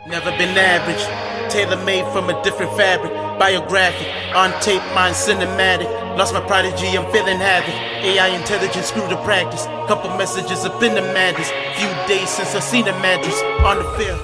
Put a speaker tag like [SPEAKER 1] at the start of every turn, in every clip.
[SPEAKER 1] Never been average, tailor-made from a different fabric. Biographic, on tape, mine cinematic. Lost my prodigy, I'm feeling havoc. AI intelligence screw to practice. Couple messages up in the madness. Few days since I seen a mattress on the field.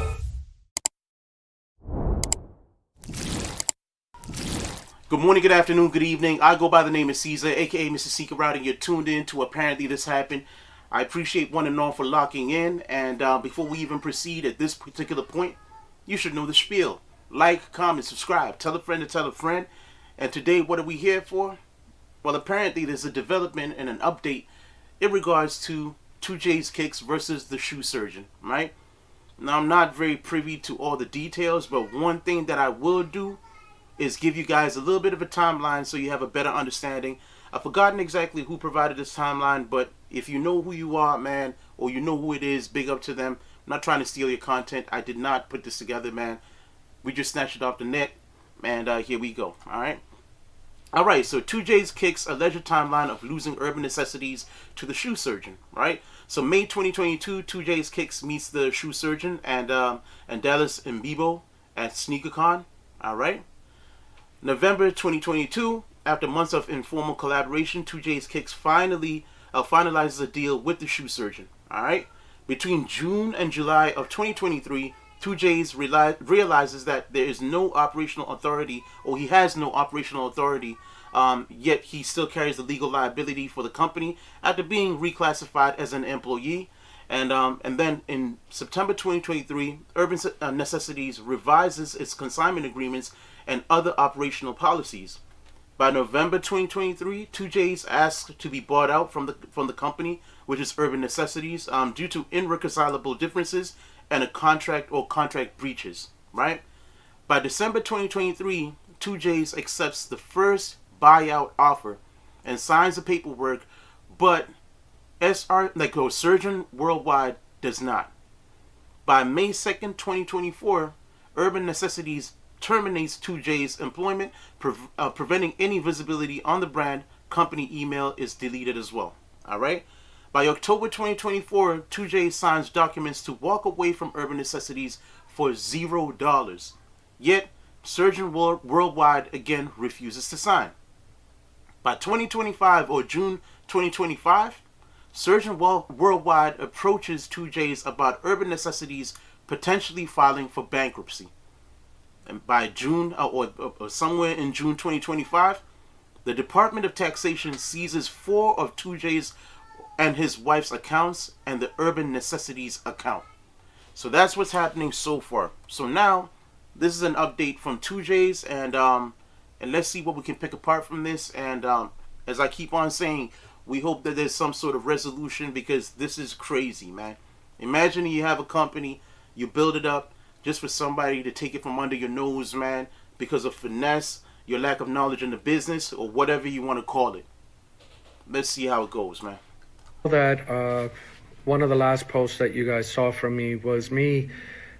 [SPEAKER 1] Good morning, good afternoon, good evening. I go by the name of Caesar, aka Mr. Seeker Route, and you're tuned in to Apparently This Happened. I appreciate one and all for locking in. And before we even proceed at this particular point, you should know the spiel. Like, comment, subscribe, tell a friend to tell a friend. And today, what are we here for? Well, apparently there's a development and an update in regards to 2J's Kicks versus the shoe surgeon, right? Now, I'm not very privy to all the details, but one thing that I will do is give you guys a little bit of a timeline so you have a better understanding. I've forgotten exactly who provided this timeline, but if you know who you are, man, or you know who it is, big up to them. I'm not trying to steal your content. I did not put this together, man. We just snatched it off the net, and here we go. All right, so 2J's Kicks alleged timeline of losing urban necessities to the shoe surgeon, right? So May 2022, 2J's Kicks meets the shoe surgeon and Dallas Mbibo at SneakerCon, all right? November 2022, after months of informal collaboration, 2J's Kicks finally finalizes a deal with the shoe surgeon, all right? Between June and July of 2023, 2J's realizes that there is no operational authority, or he has no operational authority, yet he still carries the legal liability for the company after being reclassified as an employee. And then in September 2023, Urban Necessities revises its consignment agreements and other operational policies. By November 2023, 2J's asked to be bought out from the company, which is Urban Necessities, due to irreconcilable differences and a contract breaches, right? By December 2023, 2J's accepts the first buyout offer and signs the paperwork, but Surgeon Worldwide does not. By May 2nd, 2024, Urban Necessities terminates 2J's employment, preventing any visibility on the brand. Company email is deleted as well. All right. By October 2024, 2J signs documents to walk away from Urban Necessities for $0. Yet, Surgeon Worldwide again refuses to sign. By 2025 or June 2025, Surgeon Worldwide approaches 2J's about Urban Necessities potentially filing for bankruptcy. And by June or somewhere in June 2025, the Department of Taxation seizes 4 of 2J's and his wife's accounts and the Urban Necessities account. So that's what's happening so far. So now this is an update from 2J's, and let's see what we can pick apart from this. And as I keep on saying, we hope that there's some sort of resolution, because this is crazy, man. Imagine you have a company, you build it up just for somebody to take it from under your nose, man, because of finesse, your lack of knowledge in the business, or whatever you want to call it. Let's see how it goes, man.
[SPEAKER 2] That one of the last posts that you guys saw from me was me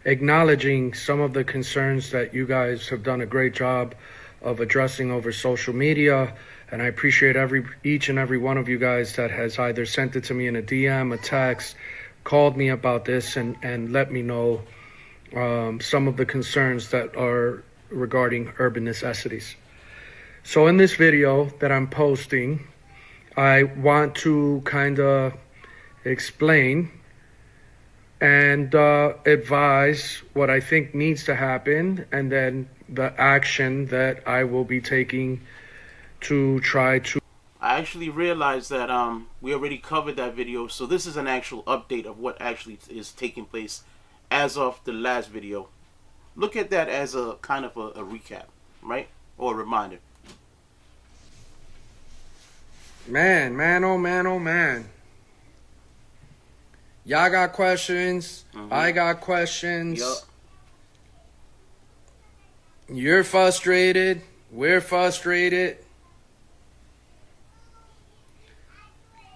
[SPEAKER 2] acknowledging some of the concerns that you guys have done a great job of addressing over social media. And I appreciate each and every one of you guys that has either sent it to me in a DM, a text, called me about this, and let me know some of the concerns that are regarding Urban Necessities. So in this video that I'm posting, I want to kind of explain and advise what I think needs to happen, and then the action that I will be taking to try to...
[SPEAKER 1] I actually realized that we already covered that video, so this is an actual update of what actually is taking place as of the last video. Look at that as a kind of a recap, right? Or a reminder.
[SPEAKER 2] Man, oh man. Y'all got questions. I got questions.
[SPEAKER 1] Yep.
[SPEAKER 2] You're frustrated. We're frustrated.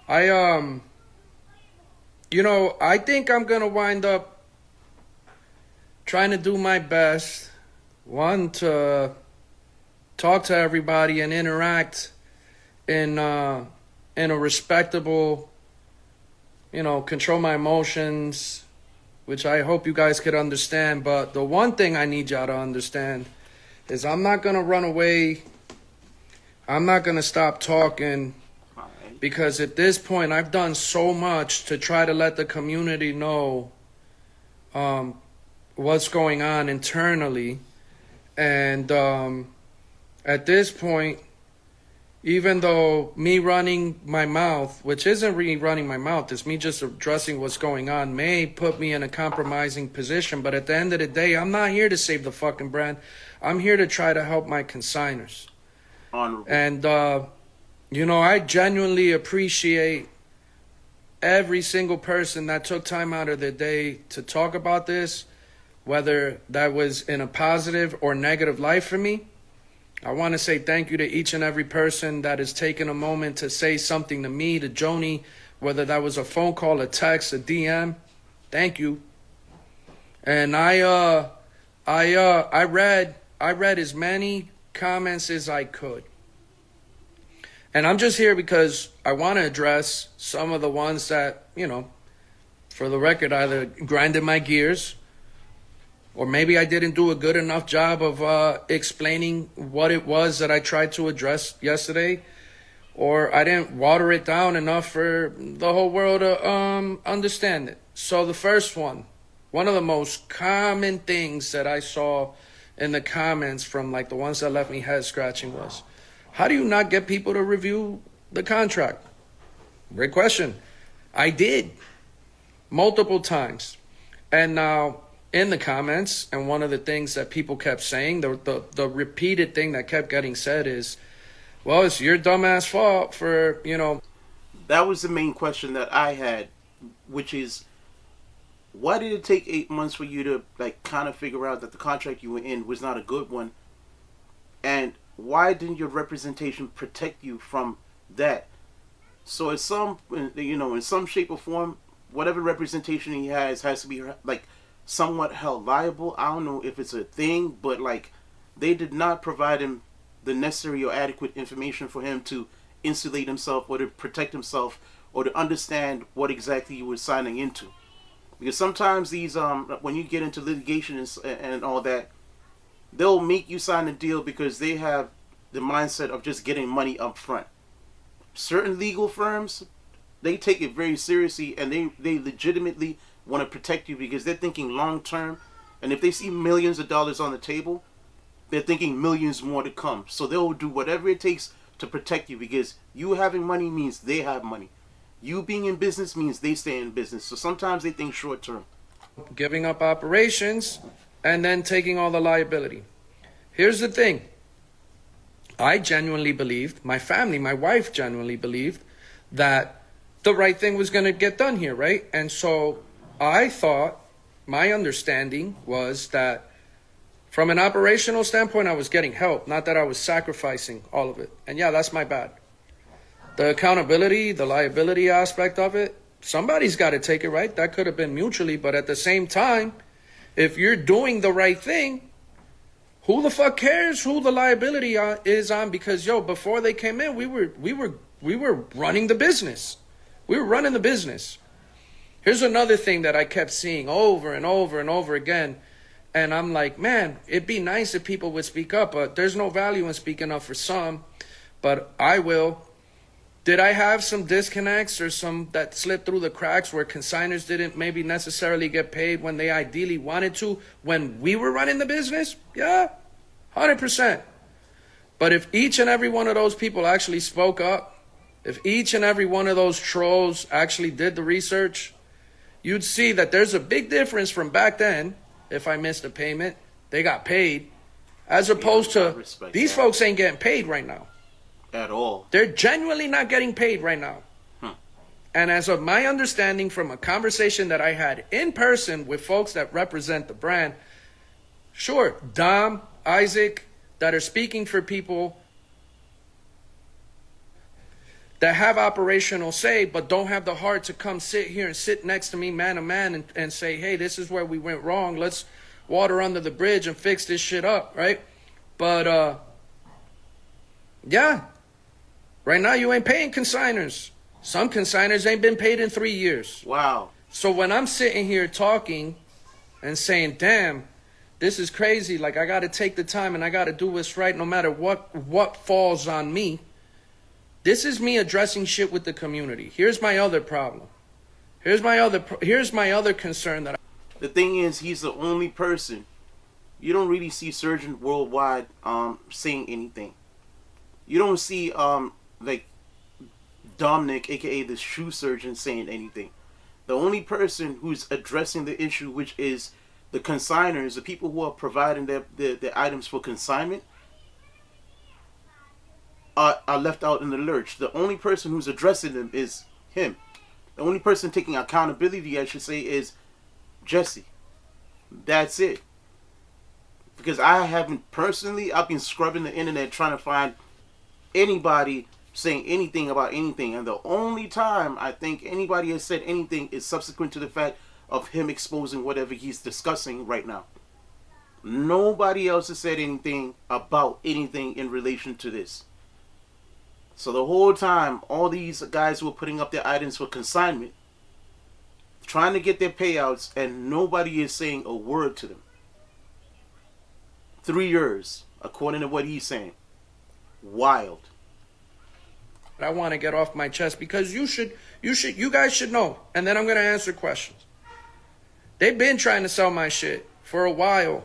[SPEAKER 2] I think I'm gonna wind up trying to do my best, one, to talk to everybody and interact in a respectable, control my emotions, which I hope you guys could understand. But the one thing I need y'all to understand is I'm not going to run away. I'm not going to stop talking, because at this point I've done so much to try to let the community know what's going on internally. And at this point, even though me running my mouth, which isn't really running my mouth, it's me just addressing what's going on, may put me in a compromising position. But at the end of the day, I'm not here to save the fucking brand. I'm here to try to help my consigners.
[SPEAKER 1] Honorable.
[SPEAKER 2] And, I genuinely appreciate every single person that took time out of their day to talk about this, whether that was in a positive or negative light for me. I want to say thank you to each and every person that has taken a moment to say something to me, to Joni, whether that was a phone call, a text, a DM. Thank you. And I read as many comments as I could. And I'm just here because I want to address some of the ones that, for the record, either grinded my gears, or maybe I didn't do a good enough job of explaining what it was that I tried to address yesterday, or I didn't water it down enough for the whole world to understand it. So the first one of the most common things that I saw in the comments from like the ones that left me head scratching was, how do you not get people to review the contract? Great question. I did multiple times. And now in the comments, and one of the things that people kept saying, the repeated thing that kept getting said is, well, it's your dumbass fault for,
[SPEAKER 1] That was the main question that I had, which is, why did it take 8 months for you to kind of figure out that the contract you were in was not a good one? And why didn't your representation protect you from that? So in some shape or form, whatever representation he has to be somewhat held liable. I don't know if it's a thing, but they did not provide him the necessary or adequate information for him to insulate himself or to protect himself or to understand what exactly you were signing into. Because sometimes these when you get into litigation and all that, they'll make you sign a deal because they have the mindset of just getting money up front. Certain legal firms, they take it very seriously, and they legitimately want to protect you because they're thinking long term, and if they see millions of dollars on the table, they're thinking millions more to come. So they'll do whatever it takes to protect you, because you having money means they have money. You being in business means they stay in business. So sometimes they think short term.
[SPEAKER 2] Giving up operations and then taking all the liability. Here's the thing. I genuinely believed, my family, my wife genuinely believed that the right thing was going to get done here, right? And so I thought, my understanding was that from an operational standpoint, I was getting help, not that I was sacrificing all of it. And yeah, that's my bad. The accountability, the liability aspect of it, somebody's got to take it, right? That could have been mutually, but at the same time, if you're doing the right thing, who the fuck cares who the liability is on? Because before they came in, we were running the business. We were running the business. Here's another thing that I kept seeing over and over and over again. And I'm like, man, it'd be nice if people would speak up, but there's no value in speaking up for some, but I will. Did I have some disconnects or some that slipped through the cracks where consigners didn't maybe necessarily get paid when they ideally wanted to when we were running the business? Yeah, 100%. But if each and every one of those people actually spoke up, if each and every one of those trolls actually did the research, you'd see that there's a big difference from back then. If I missed a payment, they got paid, as opposed to these folks ain't getting paid right now.
[SPEAKER 1] At all.
[SPEAKER 2] They're genuinely not getting paid right now. And as of my understanding from a conversation that I had in person with folks that represent the brand, sure, Dom, Isaac, that are speaking for people that have operational say, but don't have the heart to come sit here and sit next to me man to man and say, hey, this is where we went wrong. Let's water under the bridge and fix this shit up, right? But, yeah, right now you ain't paying consigners. Some consigners ain't been paid in 3 years.
[SPEAKER 1] Wow.
[SPEAKER 2] So when I'm sitting here talking and saying, damn, this is crazy, like I got to take the time and I got to do what's right no matter what falls on me, this is me addressing shit with the community. Here's my other problem. Here's my other concern that
[SPEAKER 1] The thing is, he's the only person. You don't really see Surgeon Worldwide saying anything. You don't see like Dominic, aka the shoe surgeon, saying anything. The only person who's addressing the issue, which is the consigners, the people who are providing their items for consignment, are left out in the lurch. The only person who's addressing them is him. The only person taking accountability, I should say, is Jesse. That's it. Because I haven't personally, I've been scrubbing the internet trying to find anybody saying anything about anything. And the only time I think anybody has said anything is subsequent to the fact of him exposing whatever he's discussing right now. Nobody else has said anything about anything in relation to this. So the whole time, all these guys were putting up their items for consignment, trying to get their payouts, and nobody is saying a word to them. 3 years, according to what he's saying. Wild.
[SPEAKER 2] I want to get off my chest, because you guys should know. And then I'm going to answer questions. They've been trying to sell my shit for a while.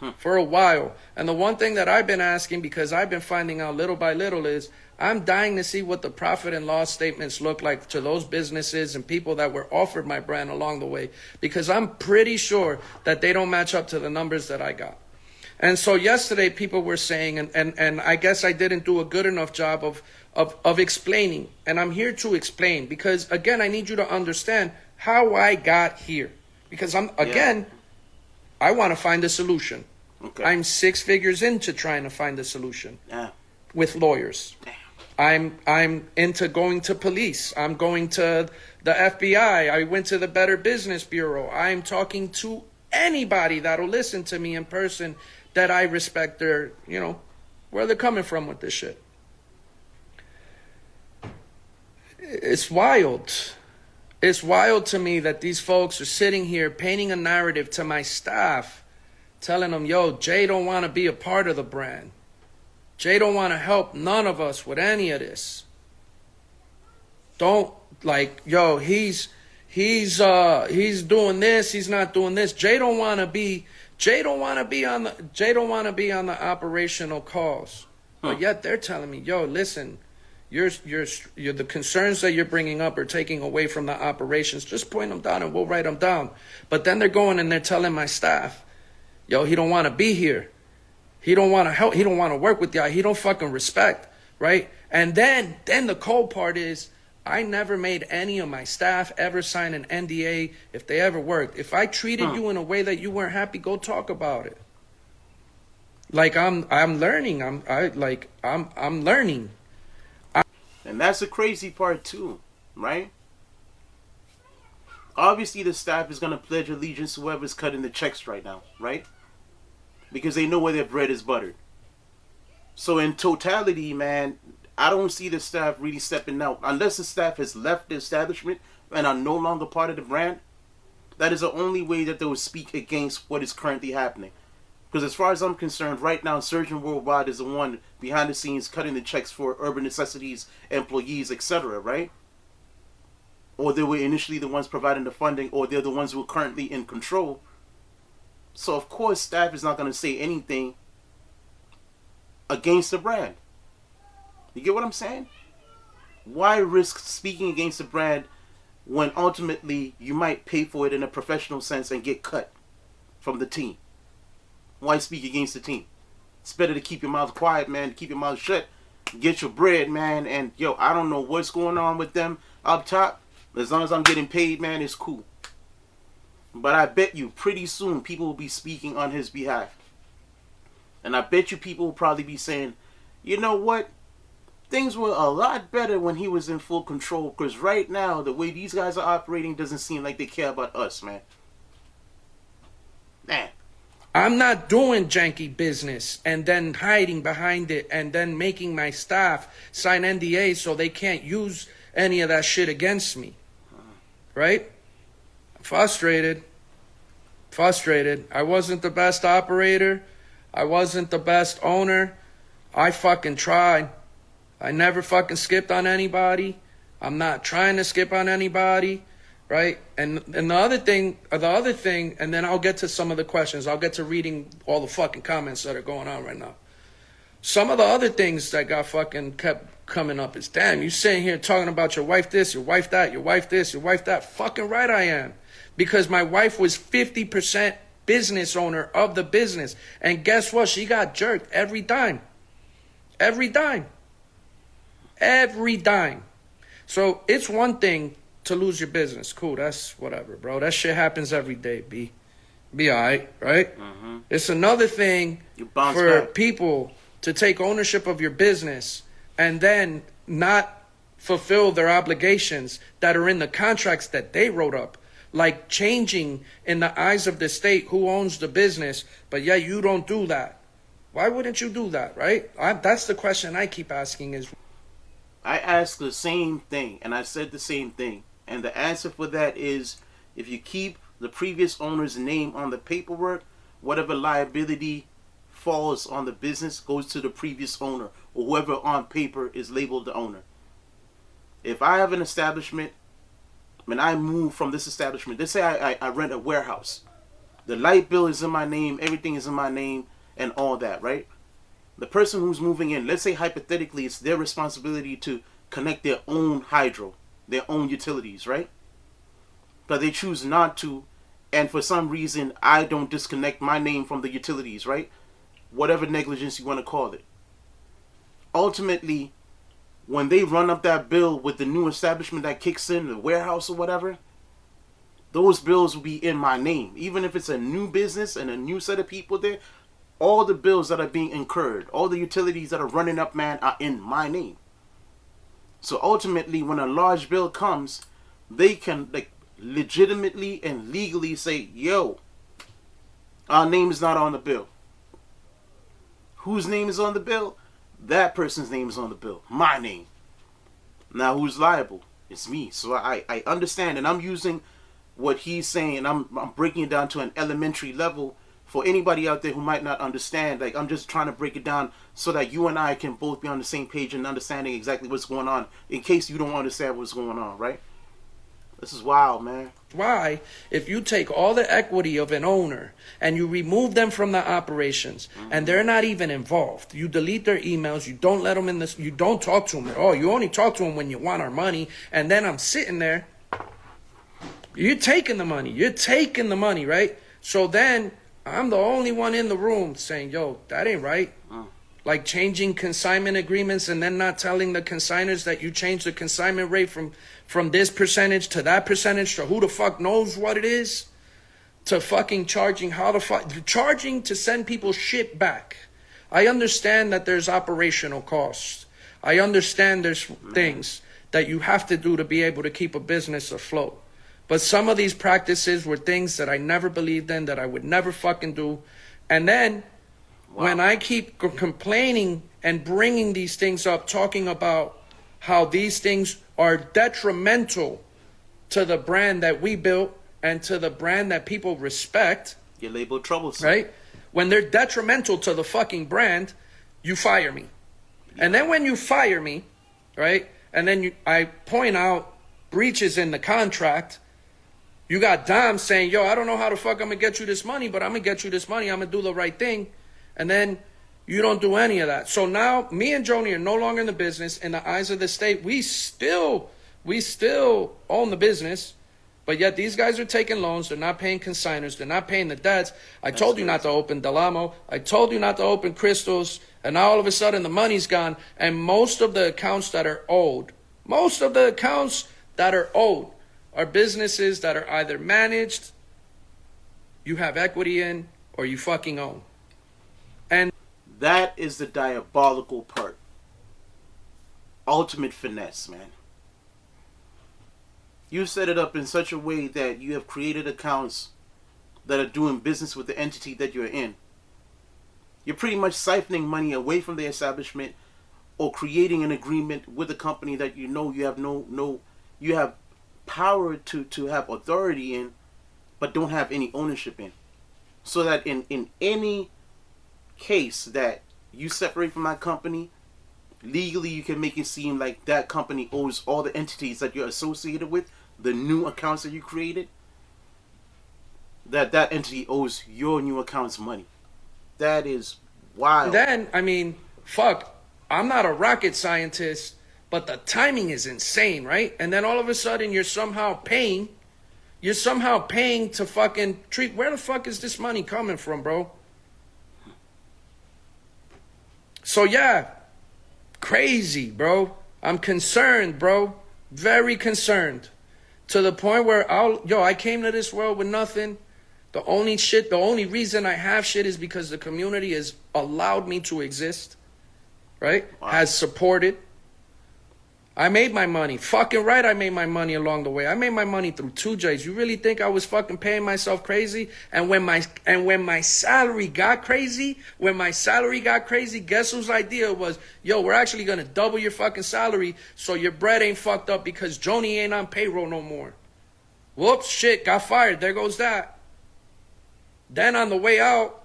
[SPEAKER 2] And the one thing that I've been asking, because I've been finding out little by little, is I'm dying to see what the profit and loss statements look like to those businesses and people that were offered my brand along the way, because I'm pretty sure that they don't match up to the numbers that I got. And so yesterday people were saying, and I guess I didn't do a good enough job of explaining. And I'm here to explain, because again, I need you to understand how I got here. Because I want to find a solution.
[SPEAKER 1] Okay.
[SPEAKER 2] I'm 6 figures into trying to find a solution with lawyers.
[SPEAKER 1] Damn.
[SPEAKER 2] I'm into going to police. I'm going to the FBI. I went to the Better Business Bureau. I'm talking to anybody that'll listen to me in person that I respect their, where they're coming from with this shit. It's wild. It's wild to me that these folks are sitting here painting a narrative to my staff, telling them, yo, Jay don't want to be a part of the brand. Jay don't want to help none of us with any of this. Don't, yo, he's doing this, he's not doing this. Jay don't want to be on the operational calls. But yet they're telling me, yo, listen, you're the concerns that you're bringing up are taking away from the operations. Just point them down and we'll write them down. But then they're going and they're telling my staff, yo, he don't want to be here. He don't want to help. He don't want to work with y'all. He don't fucking respect, right? And then the cold part is, I never made any of my staff ever sign an NDA if they ever worked. If I treated you in a way that you weren't happy, go talk about it. Like I'm learning. I'm learning.
[SPEAKER 1] And that's the crazy part too, right? Obviously the staff is going to pledge allegiance to whoever's cutting the checks right now, right? Because they know where their bread is buttered. So in totality, man, I don't see the staff really stepping out. Unless the staff has left the establishment and are no longer part of the brand, that is the only way that they will speak against what is currently happening. Because as far as I'm concerned, right now, Surgeon Worldwide is the one behind the scenes cutting the checks for Urban Necessities, employees, etc., right? Or they were initially the ones providing the funding, or they're the ones who are currently in control. So, of course, staff is not going to say anything against the brand. You get what I'm saying? Why risk speaking against the brand when ultimately you might pay for it in a professional sense and get cut from the team? Why speak against the team? It's better to keep your mouth quiet, man. Keep your mouth shut. Get your bread, man. And, yo, I don't know what's going on with them up top. As long as I'm getting paid, man, it's cool. But I bet you pretty soon people will be speaking on his behalf. And I bet you people will probably be saying, you know what? Things were a lot better when he was in full control. Because right now, the way these guys are operating doesn't seem like they care about us, man. Man.
[SPEAKER 2] I'm not doing janky business and then hiding behind it and then making my staff sign NDAs so they can't use any of that shit against me. Right? Frustrated. I wasn't the best operator. I wasn't the best owner. I fucking tried. I never fucking skipped on anybody. I'm not trying to skip on anybody, right? And the other thing, and then I'll get to some of the questions. I'll get to reading all the fucking comments that are going on right now. Some of the other things that got fucking kept coming up is, damn, you sitting here talking about your wife this, your wife that, your wife this, your wife that. Fucking right I am. Because my wife was 50% business owner of the business. And guess what? She got jerked every dime. Every dime. Every dime. So it's one thing to lose your business. Cool, that's whatever, bro. That shit happens every day, B. Be alright, right? Mm-hmm. It's another thing for people to take ownership of your business and then not fulfill their obligations that are in the contracts that they wrote up. Like changing in the eyes of the state who owns the business, but yeah, you don't do that. Why wouldn't you do that, right? That's the question I keep asking is...
[SPEAKER 1] I asked the same thing, and I said the same thing. And the answer for that is, if you keep the previous owner's name on the paperwork, whatever liability falls on the business goes to the previous owner, or whoever on paper is labeled the owner. If I have an establishment, when I move from this establishment, let's say I rent a warehouse. The light bill is in my name, everything is in my name, and all that, right? The person who's moving in, let's say hypothetically, it's their responsibility to connect their own hydro, their own utilities, right? But they choose not to, and for some reason, I don't disconnect my name from the utilities, right? Whatever negligence you want to call it. Ultimately, when they run up that bill with the new establishment that kicks in, the warehouse or whatever, those bills will be in my name. Even if it's a new business and a new set of people there, all the bills that are being incurred, all the utilities that are running up, man, are in my name. So ultimately, when a large bill comes, they can like legitimately and legally say, yo, our name is not on the bill. Whose name is on the bill? That person's name is on the bill. My name. Now who's liable? It's me. So I understand, and I'm using what he's saying, and I'm breaking it down to an elementary level for anybody out there who might not understand. Like, I'm just trying to break it down so that you and I can both be on the same page and understanding exactly what's going on, in case you don't understand what's going on, right? This is wild, man.
[SPEAKER 2] Why, if you take all the equity of an owner and you remove them from the operations, and they're not even involved, you delete their emails, you don't let them in this, you don't talk to them at all, you only talk to them when you want our money, and then I'm sitting there, you're taking the money, right? So then I'm the only one in the room saying, yo, that ain't right. Like changing consignment agreements and then not telling the consigners that you changed the consignment rate from this percentage to that percentage to who the fuck knows what it is, to fucking charging charging to send people shit back. I understand that there's operational costs. I understand there's things that you have to do to be able to keep a business afloat. But some of these practices were things that I never believed in, that I would never fucking do. And then when I keep complaining and bringing these things up, talking about how these things are detrimental to the brand that we built and to the brand that people respect.
[SPEAKER 1] You're labeled troublesome.
[SPEAKER 2] Right? When they're detrimental to the fucking brand, you fire me. Yeah. And then when you fire me, right, and then I point out breaches in the contract, you got Dom saying, yo, I don't know how the fuck I'm going to get you this money, but I'm going to get you this money. I'm going to do the right thing. And then you don't do any of that. So now me and Joni are no longer in the business. In the eyes of the state, we still own the business. But yet these guys are taking loans. They're not paying consigners. They're not paying the debts. I told you not to open Delamo. I told you not to open Crystals. And now all of a sudden the money's gone. And most of the accounts that are owed are businesses that are either managed, you have equity in, or you fucking own. And
[SPEAKER 1] that is the diabolical part. Ultimate finesse, man. You set it up in such a way that you have created accounts that are doing business with the entity that you're in. You're pretty much siphoning money away from the establishment or creating an agreement with a company that you know you have you have power to have authority in, but don't have any ownership in. So that in any case that you separate from that company, legally you can make it seem like that company owes all the entities that you're associated with, the new accounts that you created, that entity owes your new accounts money. That is
[SPEAKER 2] And
[SPEAKER 1] wild.
[SPEAKER 2] then, I mean, fuck, I'm not a rocket scientist, but the timing is insane, right? And then all of a sudden you're somehow paying to fucking treat, where the fuck is this money coming from, bro? So yeah, crazy, bro. I'm concerned, bro. Very concerned. To the point where I came to this world with nothing. The only reason I have shit is because the community has allowed me to exist, right?
[SPEAKER 1] Wow.
[SPEAKER 2] Has supported. I made my money. Fucking right, I made my money along the way. I made my money through 2Js. You really think I was fucking paying myself crazy? And when my salary got crazy, guess whose idea was, yo, we're actually gonna double your fucking salary so your bread ain't fucked up because Joni ain't on payroll no more. Whoops, shit, got fired. There goes that. Then on the way out,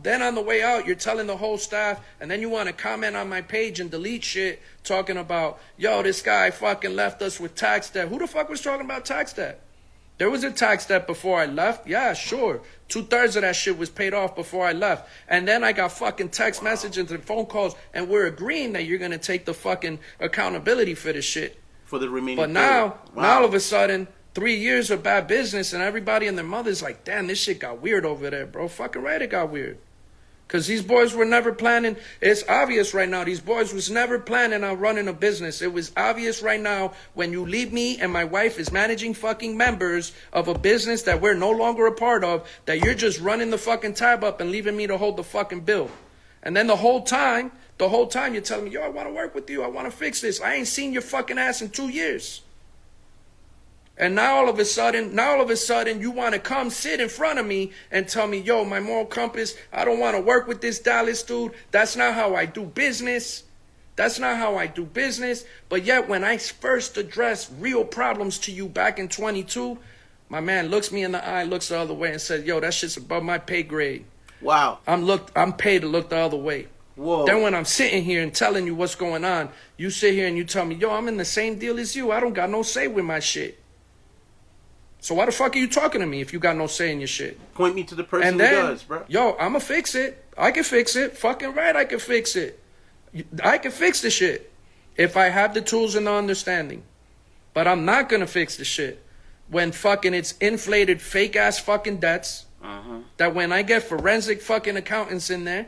[SPEAKER 2] you're telling the whole staff, and then you want to comment on my page and delete shit talking about, yo, this guy fucking left us with tax debt. Who the fuck was talking about tax debt? There was a tax debt before I left. Yeah, sure. 2/3 of that shit was paid off before I left. And then I got fucking text messages and phone calls, and we're agreeing that you're going to take the fucking accountability for this shit.
[SPEAKER 1] For the remaining.
[SPEAKER 2] But now all of a sudden, 3 years of bad business, and everybody and their mother's like, damn, this shit got weird over there, bro. Fucking right, it got weird. Because these boys were never planning. It's obvious right now, these boys was never planning on running a business. It was obvious right now when you leave me and my wife is managing fucking members of a business that we're no longer a part of, that you're just running the fucking tab up and leaving me to hold the fucking bill. And then the whole time you're telling me, yo, I want to work with you. I want to fix this. I ain't seen your fucking ass in 2 years. And now all of a sudden, you want to come sit in front of me and tell me, yo, my moral compass, I don't want to work with this Dallas dude. That's not how I do business. But yet, when I first addressed real problems to you back in 22, my man looks me in the eye, looks the other way and says, yo, that shit's above my pay grade.
[SPEAKER 1] Wow.
[SPEAKER 2] I'm paid to look the other way.
[SPEAKER 1] Whoa.
[SPEAKER 2] Then when I'm sitting here and telling you what's going on, you sit here and you tell me, yo, I'm in the same deal as you. I don't got no say with my shit. So why the fuck are you talking to me if you got no say in your shit?
[SPEAKER 1] Point me to the person
[SPEAKER 2] And then,
[SPEAKER 1] who does, bro.
[SPEAKER 2] yo, I'ma fix it. I can fix it. Fucking right, I can fix it. I can fix the shit if I have the tools and the understanding. But I'm not gonna fix the shit when fucking it's inflated fake ass fucking debts. That when I get forensic fucking accountants in there,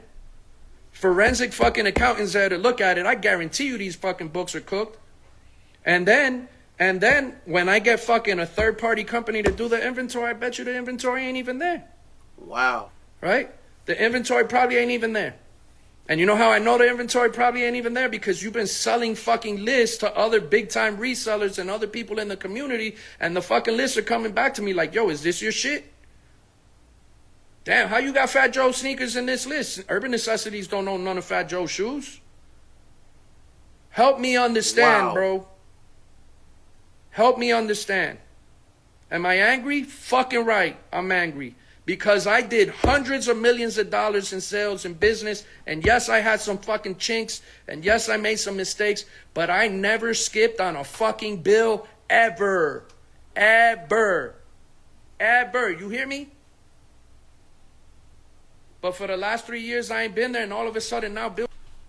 [SPEAKER 2] there to look at it, I guarantee you these fucking books are cooked. And then when I get fucking a third party company to do the inventory, I bet you the inventory ain't even there.
[SPEAKER 1] Wow.
[SPEAKER 2] Right? The inventory probably ain't even there. And you know how I know the inventory probably ain't even there? Because you've been selling fucking lists to other big time resellers and other people in the community, and the fucking lists are coming back to me like, yo, is this your shit? Damn, how you got Fat Joe sneakers in this list? Urban Necessities don't own none of Fat Joe's shoes. Help me understand,
[SPEAKER 1] Wow.
[SPEAKER 2] bro. Help me understand. Am I angry? Fucking right, I'm angry. Because I did hundreds of millions of dollars in sales and business, and yes, I had some fucking chinks, and yes, I made some mistakes, but I never skipped on a fucking bill ever. Ever. Ever. You hear me? But for the last 3 years, I ain't been there, and all of a sudden now, Bill.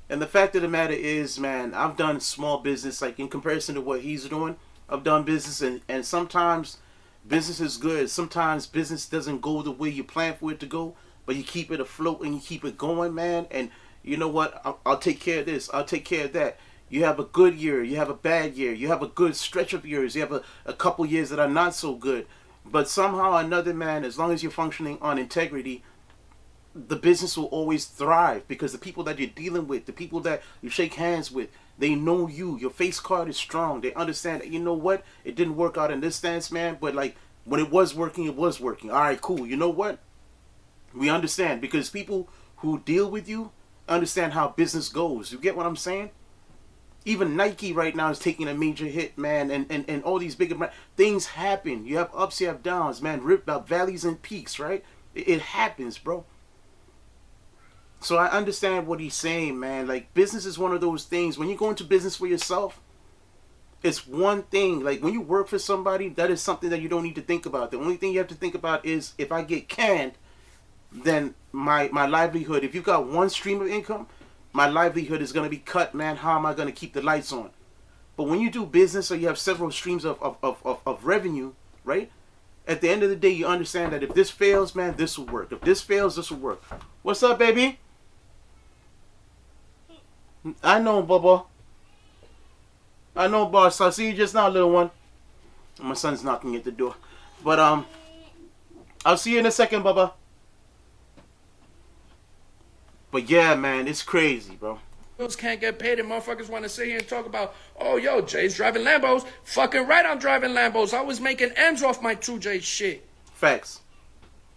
[SPEAKER 1] And the fact of the matter is, man, I've done small business, like in comparison to what he's doing. I've done business, and sometimes business is good. Sometimes business doesn't go the way you plan for it to go, but you keep it afloat and you keep it going, man. And you know what? I'll take care of this. I'll take care of that. You have a good year. You have a bad year. You have a good stretch of years. You have a couple years that are not so good. But somehow or another, man, as long as you're functioning on integrity, the business will always thrive, because the people that you're dealing with, the people that you shake hands with, they know you. Your face card is strong. They understand that, you know what? It didn't work out in this stance, man, but like when it was working, it was working. All right, cool. You know what? We understand, because people who deal with you understand how business goes. You get what I'm saying? Even Nike right now is taking a major hit, man, and all these bigger things happen. You have ups, you have downs, man, valleys and peaks, right? It happens, bro. So I understand what he's saying, man. Like, business is one of those things. When you go into business for yourself, it's one thing. Like, when you work for somebody, that is something that you don't need to think about. The only thing you have to think about is, if I get canned, then my livelihood. If you've got one stream of income, my livelihood is going to be cut, man. How am I going to keep the lights on? But when you do business, or you have several streams of revenue, right? At the end of the day, you understand that if this fails, man, this will work. If this fails, this will work. What's up, baby? I know, Bubba. I know, boss. I'll see you just now, little one. My son's knocking at the door. But, I'll see you in a second, Bubba. But yeah, man, it's crazy, bro.
[SPEAKER 2] Bills can't get paid and motherfuckers want to sit here and talk about, oh, yo, Jay's driving Lambos. Fucking right, I'm driving Lambos. I was making ends off my 2J shit.
[SPEAKER 1] Facts.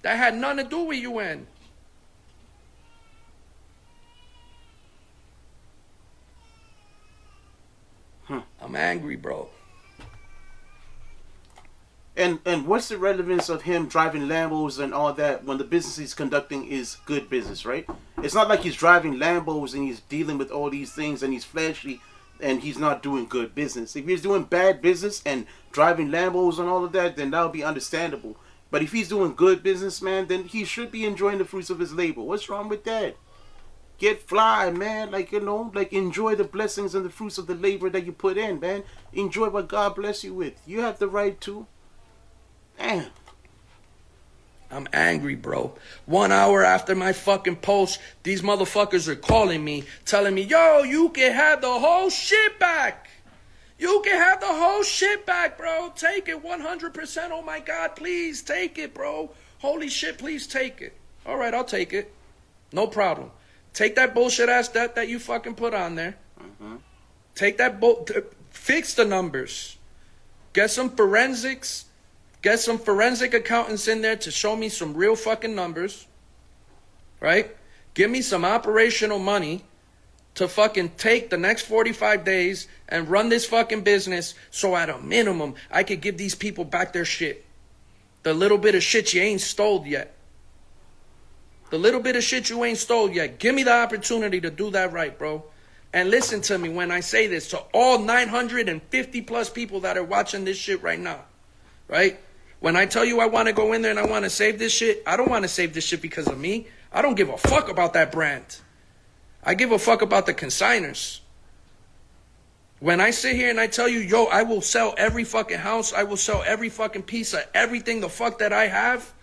[SPEAKER 2] That had nothing to do with UN. I'm angry, bro.
[SPEAKER 1] And what's the relevance of him driving Lambos and all that when the business he's conducting is good business, right? It's not like he's driving Lambos and he's dealing with all these things and he's flashy and he's not doing good business. If he's doing bad business and driving Lambos and all of that, then that would be understandable. But if he's doing good business, man, then he should be enjoying the fruits of his labor. What's wrong with that? Get fly, man. Like, you know, like, enjoy the blessings and the fruits of the labor that you put in, man. Enjoy what God bless you with. You have the right to. Damn.
[SPEAKER 2] I'm angry, bro. 1 hour after my fucking post, these motherfuckers are calling me, telling me, yo, you can have the whole shit back. You can have the whole shit back, bro. Take it 100%. Oh, my God, please take it, bro. Holy shit, please take it. All right, I'll take it. No problem. Take that bullshit ass debt that you fucking put on there. Take that fix the numbers. Get some forensics. Get some forensic accountants in there to show me some real fucking numbers. Right? Give me some operational money to fucking take the next 45 days and run this fucking business so at a minimum I could give these people back their shit. The little bit of shit you ain't stole yet. The little bit of shit you ain't stole yet. Give me the opportunity to do that right, bro. And listen to me when I say this to all 950 plus people that are watching this shit right now. Right? When I tell you I want to go in there and I want to save this shit, I don't want to save this shit because of me. I don't give a fuck about that brand. I give a fuck about the consigners. When I sit here and I tell you, yo, I will sell every fucking house, I will sell every fucking piece of everything the fuck that I have,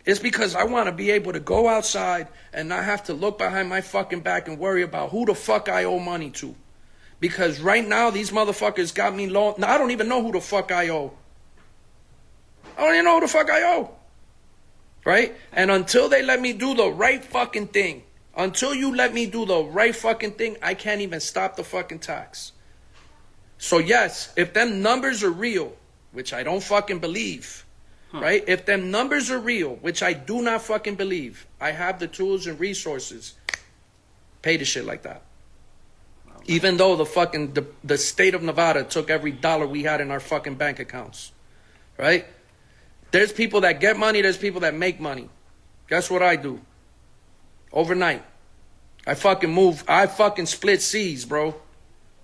[SPEAKER 2] it's because I want to be able to go outside and not have to look behind my fucking back and worry about who the fuck I owe money to. Because right now, these motherfuckers got me low. Now, I don't even know who the fuck I owe. I don't even know who the fuck I owe. Right? And until they let me do the right fucking thing, until you let me do the right fucking thing, I can't even stop the fucking tax. So yes, if them numbers are real, which I don't fucking believe, right? If them numbers are real, which I do not fucking believe, I have the tools and resources. Pay the shit like that. Even though the state of Nevada took every dollar we had in our fucking bank accounts. Right? There's people that get money, there's people that make money. Guess what I do? Overnight. I fucking split seas, bro.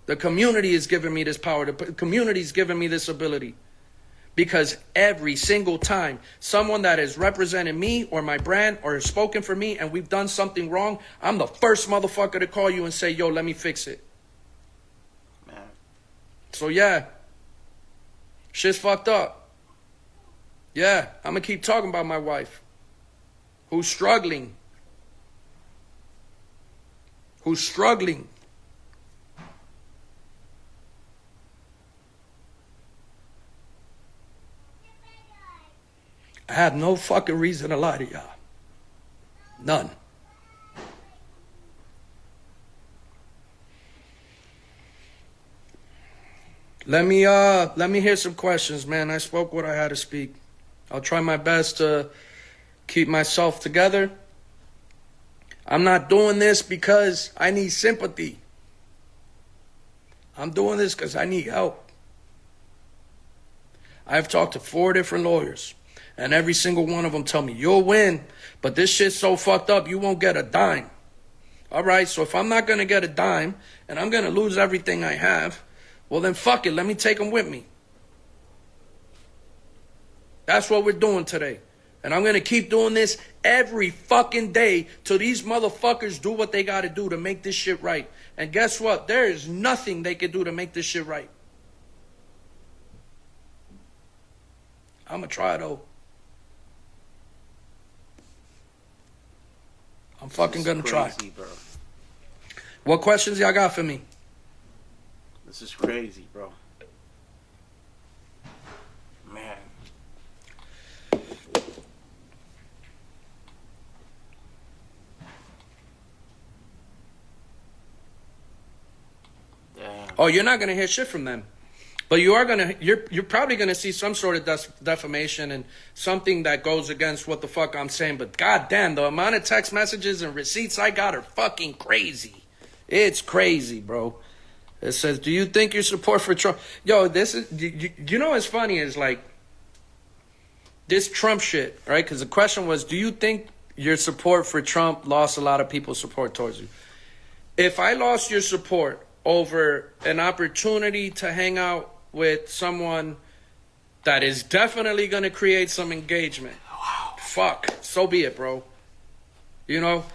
[SPEAKER 2] The community is giving me this power. The community is giving me this ability. Because every single time someone that has represented me or my brand or has spoken for me and we've done something wrong, I'm the first motherfucker to call you and say, yo, let me fix it.
[SPEAKER 1] Man.
[SPEAKER 2] So yeah, shit's fucked up. Yeah, I'm going to keep talking about my wife who's struggling. I have no fucking reason to lie to y'all. None. Let me hear some questions, man. I spoke what I had to speak. I'll try my best to keep myself together. I'm not doing this because I need sympathy. I'm doing this because I need help. I've talked to 4 different lawyers, and every single one of them tell me, you'll win, but this shit's so fucked up, you won't get a dime. All right, so if I'm not going to get a dime, and I'm going to lose everything I have, well then fuck it, let me take them with me. That's what we're doing today. And I'm going to keep doing this every fucking day till these motherfuckers do what they got to do to make this shit right. And guess what? There is nothing they can do to make this shit right. I'm going to try though. I'm fucking going to try.
[SPEAKER 1] Bro.
[SPEAKER 2] What questions y'all got for me?
[SPEAKER 1] This is crazy, bro. Man. Damn.
[SPEAKER 2] Oh, you're not going to hear shit from them. But you are gonna, you're probably gonna see some sort of defamation and something that goes against what the fuck I'm saying. But goddamn, the amount of text messages and receipts I got are fucking crazy. It's crazy, bro. It says, "Do you think your support for Trump?" Yo, this is, you know what's funny is like this Trump shit, right? Because the question was, do you think your support for Trump lost a lot of people's support towards you? If I lost your support over an opportunity to hang out with someone that is definitely going to create some engagement, fuck, so be it, bro. You know,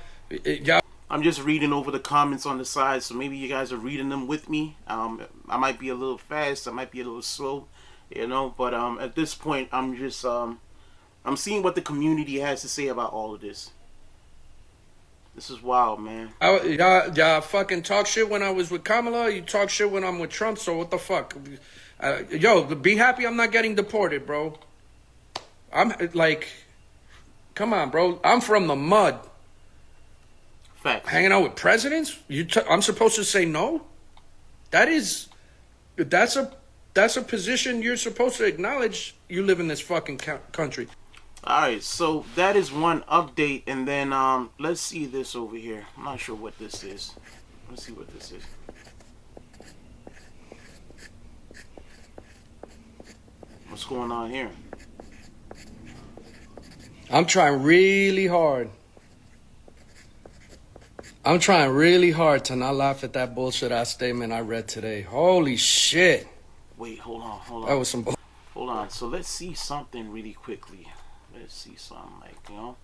[SPEAKER 1] I'm just reading over the comments on the side, so maybe you guys are reading them with me. I might be a little fast, I might be a little slow, you know, but at this point, I'm just I'm seeing what the community has to say about all of this. This is wild, man.
[SPEAKER 2] Y'all fucking talk shit when I was with Kamala. You talk shit when I'm with Trump. So what the fuck? Yo, be happy I'm not getting deported, bro. I'm like, come on, bro. I'm from the mud.
[SPEAKER 1] Facts.
[SPEAKER 2] Hanging out with presidents? I'm supposed to say no? That's a position you're supposed to acknowledge. You live in this fucking country.
[SPEAKER 1] Alright, so that is one update, and then let's see this over here. I'm not sure what this is. Let's see what this is. What's going on here?
[SPEAKER 2] I'm trying really hard. I'm trying really hard to not laugh at that bullshit ass statement I read today. Holy shit.
[SPEAKER 1] Wait, hold on.
[SPEAKER 2] That was some bullshit.
[SPEAKER 1] Hold on. So let's see something really quickly. Let's see something, like, you know,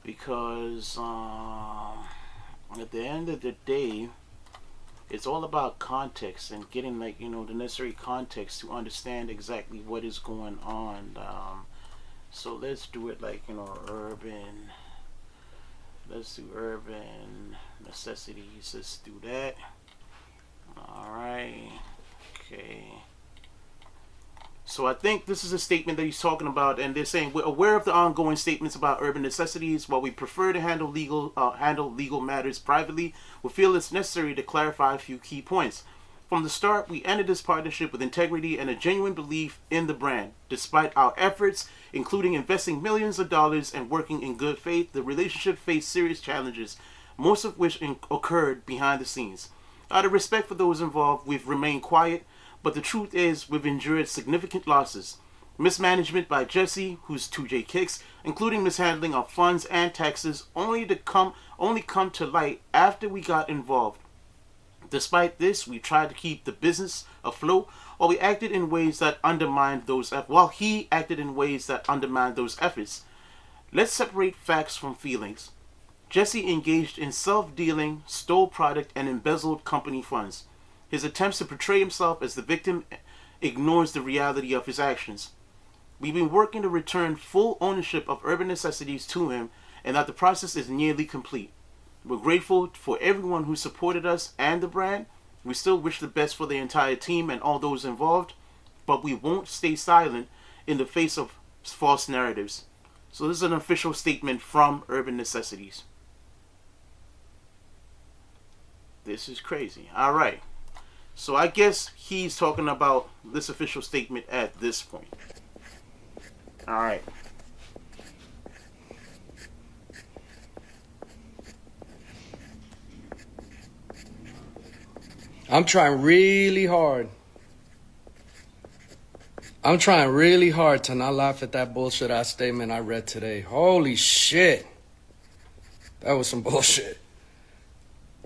[SPEAKER 1] because at the end of the day, it's all about context and getting, like, you know, the necessary context to understand exactly what is going on. So let's do it like, you know, urban. Let's do urban necessities. Let's do that. All right. Okay. So I think this is a statement that he's talking about, and they're saying we're aware of the ongoing statements about urban necessities. While we prefer to handle legal matters privately, we feel it's necessary to clarify a few key points. From the start, we entered this partnership with integrity and a genuine belief in the brand. Despite our efforts, including investing millions of dollars and working in good faith, the relationship faced serious challenges, most of which occurred behind the scenes. Out of respect for those involved, we've remained quiet. But the truth is, we've endured significant losses. Mismanagement by Jesse, who's 2J Kicks, including mishandling of funds and taxes, only come to light after we got involved. Despite this, we tried to keep the business afloat, while he acted in ways that undermined those efforts. Let's separate facts from feelings. Jesse engaged in self-dealing, stole product, and embezzled company funds. His attempts to portray himself as the victim ignores the reality of his actions. We've been working to return full ownership of urban necessities to him, and that the process is nearly complete. We're grateful for everyone who supported us and the brand. We still wish the best for the entire team and all those involved, but we won't stay silent in the face of false narratives. So this is an official statement from Urban Necessities. This is crazy. All right. So I guess he's talking about this official statement at this point. All right.
[SPEAKER 2] I'm trying really hard. I'm trying really hard to not laugh at that bullshit ass statement I read today. Holy shit. That was some bullshit.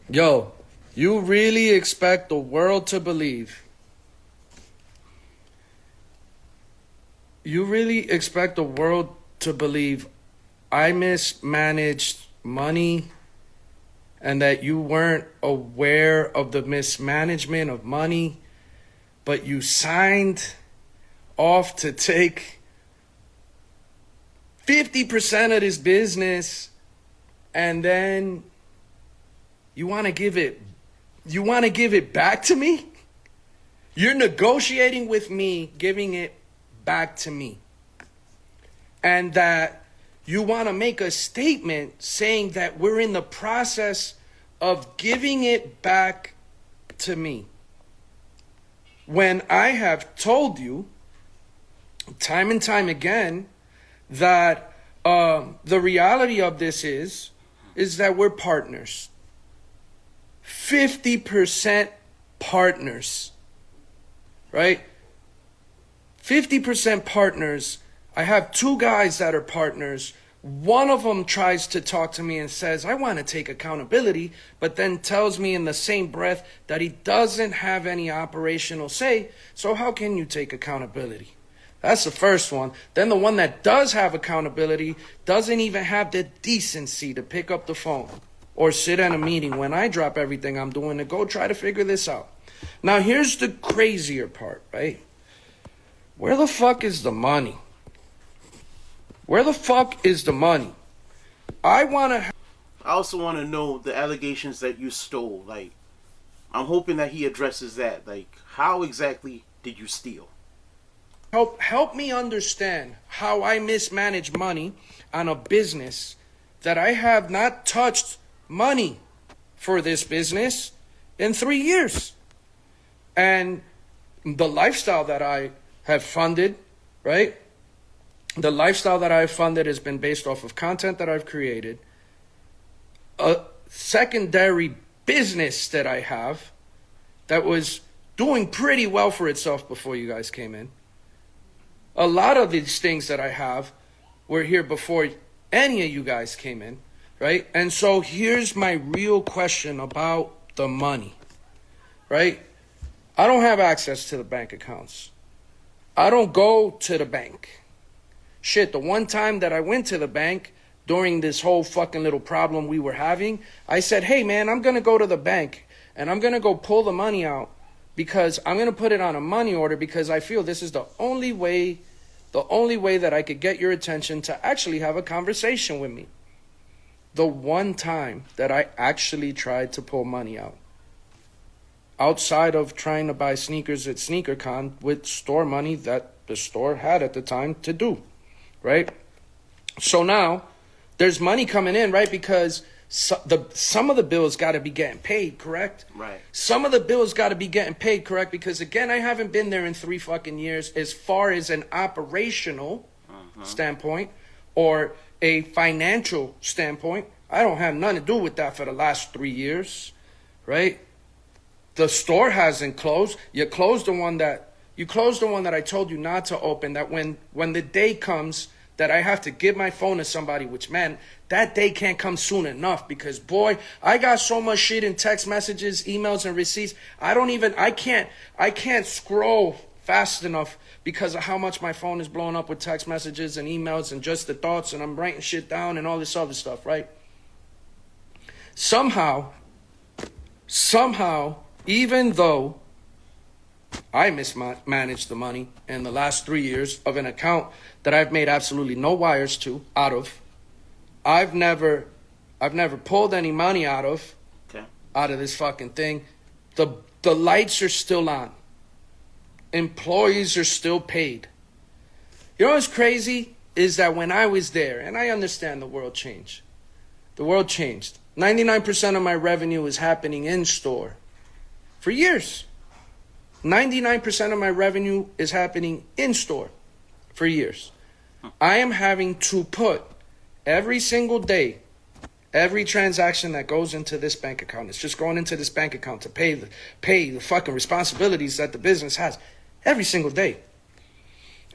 [SPEAKER 2] Yo, you really expect the world to believe? You really expect the world to believe I mismanaged money and that you weren't aware of the mismanagement of money, but you signed off to take 50% of this business and then you want to give it back to me? You're negotiating with me, giving it back to me. And that you want to make a statement saying that we're in the process of giving it back to me. When I have told you time and time again that the reality of this is that we're partners. 50% partners, right? 50% partners. I have two guys that are partners. One of them tries to talk to me and says, I want to take accountability, but then tells me in the same breath that he doesn't have any operational say. So how can you take accountability? That's the first one. Then the one that does have accountability doesn't even have the decency to pick up the phone or sit in a meeting when I drop everything I'm doing to go try to figure this out. Now, here's the crazier part, right? Where the fuck is the money? Where the fuck is the money? I
[SPEAKER 1] also want to know the allegations that you stole. Like, I'm hoping that he addresses that. Like, how exactly did you steal?
[SPEAKER 2] Help me understand how I mismanage money on a business that I have not touched money for this business in 3 years. And the lifestyle that I have funded, right? The lifestyle that I've funded has been based off of content that I've created, a secondary business that I have that was doing pretty well for itself before you guys came in. A lot of these things that I have were here before any of you guys came in, right? And so here's my real question about the money, right? I don't have access to the bank accounts. I don't go to the bank. Shit, the one time that I went to the bank during this whole fucking little problem we were having, I said, hey man, I'm going to go to the bank and I'm going to go pull the money out because I'm going to put it on a money order because I feel this is the only way that I could get your attention to actually have a conversation with me. The one time that I actually tried to pull money out, outside of trying to buy sneakers at SneakerCon with store money that the store had at the time to do, right? So now there's money coming in, right? Because some of the bills got to be getting paid, correct?
[SPEAKER 1] Right.
[SPEAKER 2] Some of the bills got to be getting paid, correct? Because again, I haven't been there in 3 fucking years as far as an operational standpoint or a financial standpoint. I don't have nothing to do with that for the last 3 years, right? The store hasn't closed. You closed the one that I told you not to open, that when the day comes that I have to give my phone to somebody, which, man, that day can't come soon enough because, boy, I got so much shit in text messages, emails, and receipts. I can't scroll fast enough because of how much my phone is blowing up with text messages and emails and just the thoughts, and I'm writing shit down and all this other stuff, right? Somehow, even though I mismanaged the money in the last 3 years of an account that I've made absolutely no wires to out of. I've never pulled any money out of this fucking thing. The lights are still on. Employees are still paid. You know what's crazy is that when I was there, and I understand the world changed. The world changed. 99% of my revenue is happening in store. For years. 99% of my revenue is happening in store for years. I am having to put every single day Every transaction that goes into this bank account, it's just going into this bank account to pay the fucking responsibilities that the business has every single day.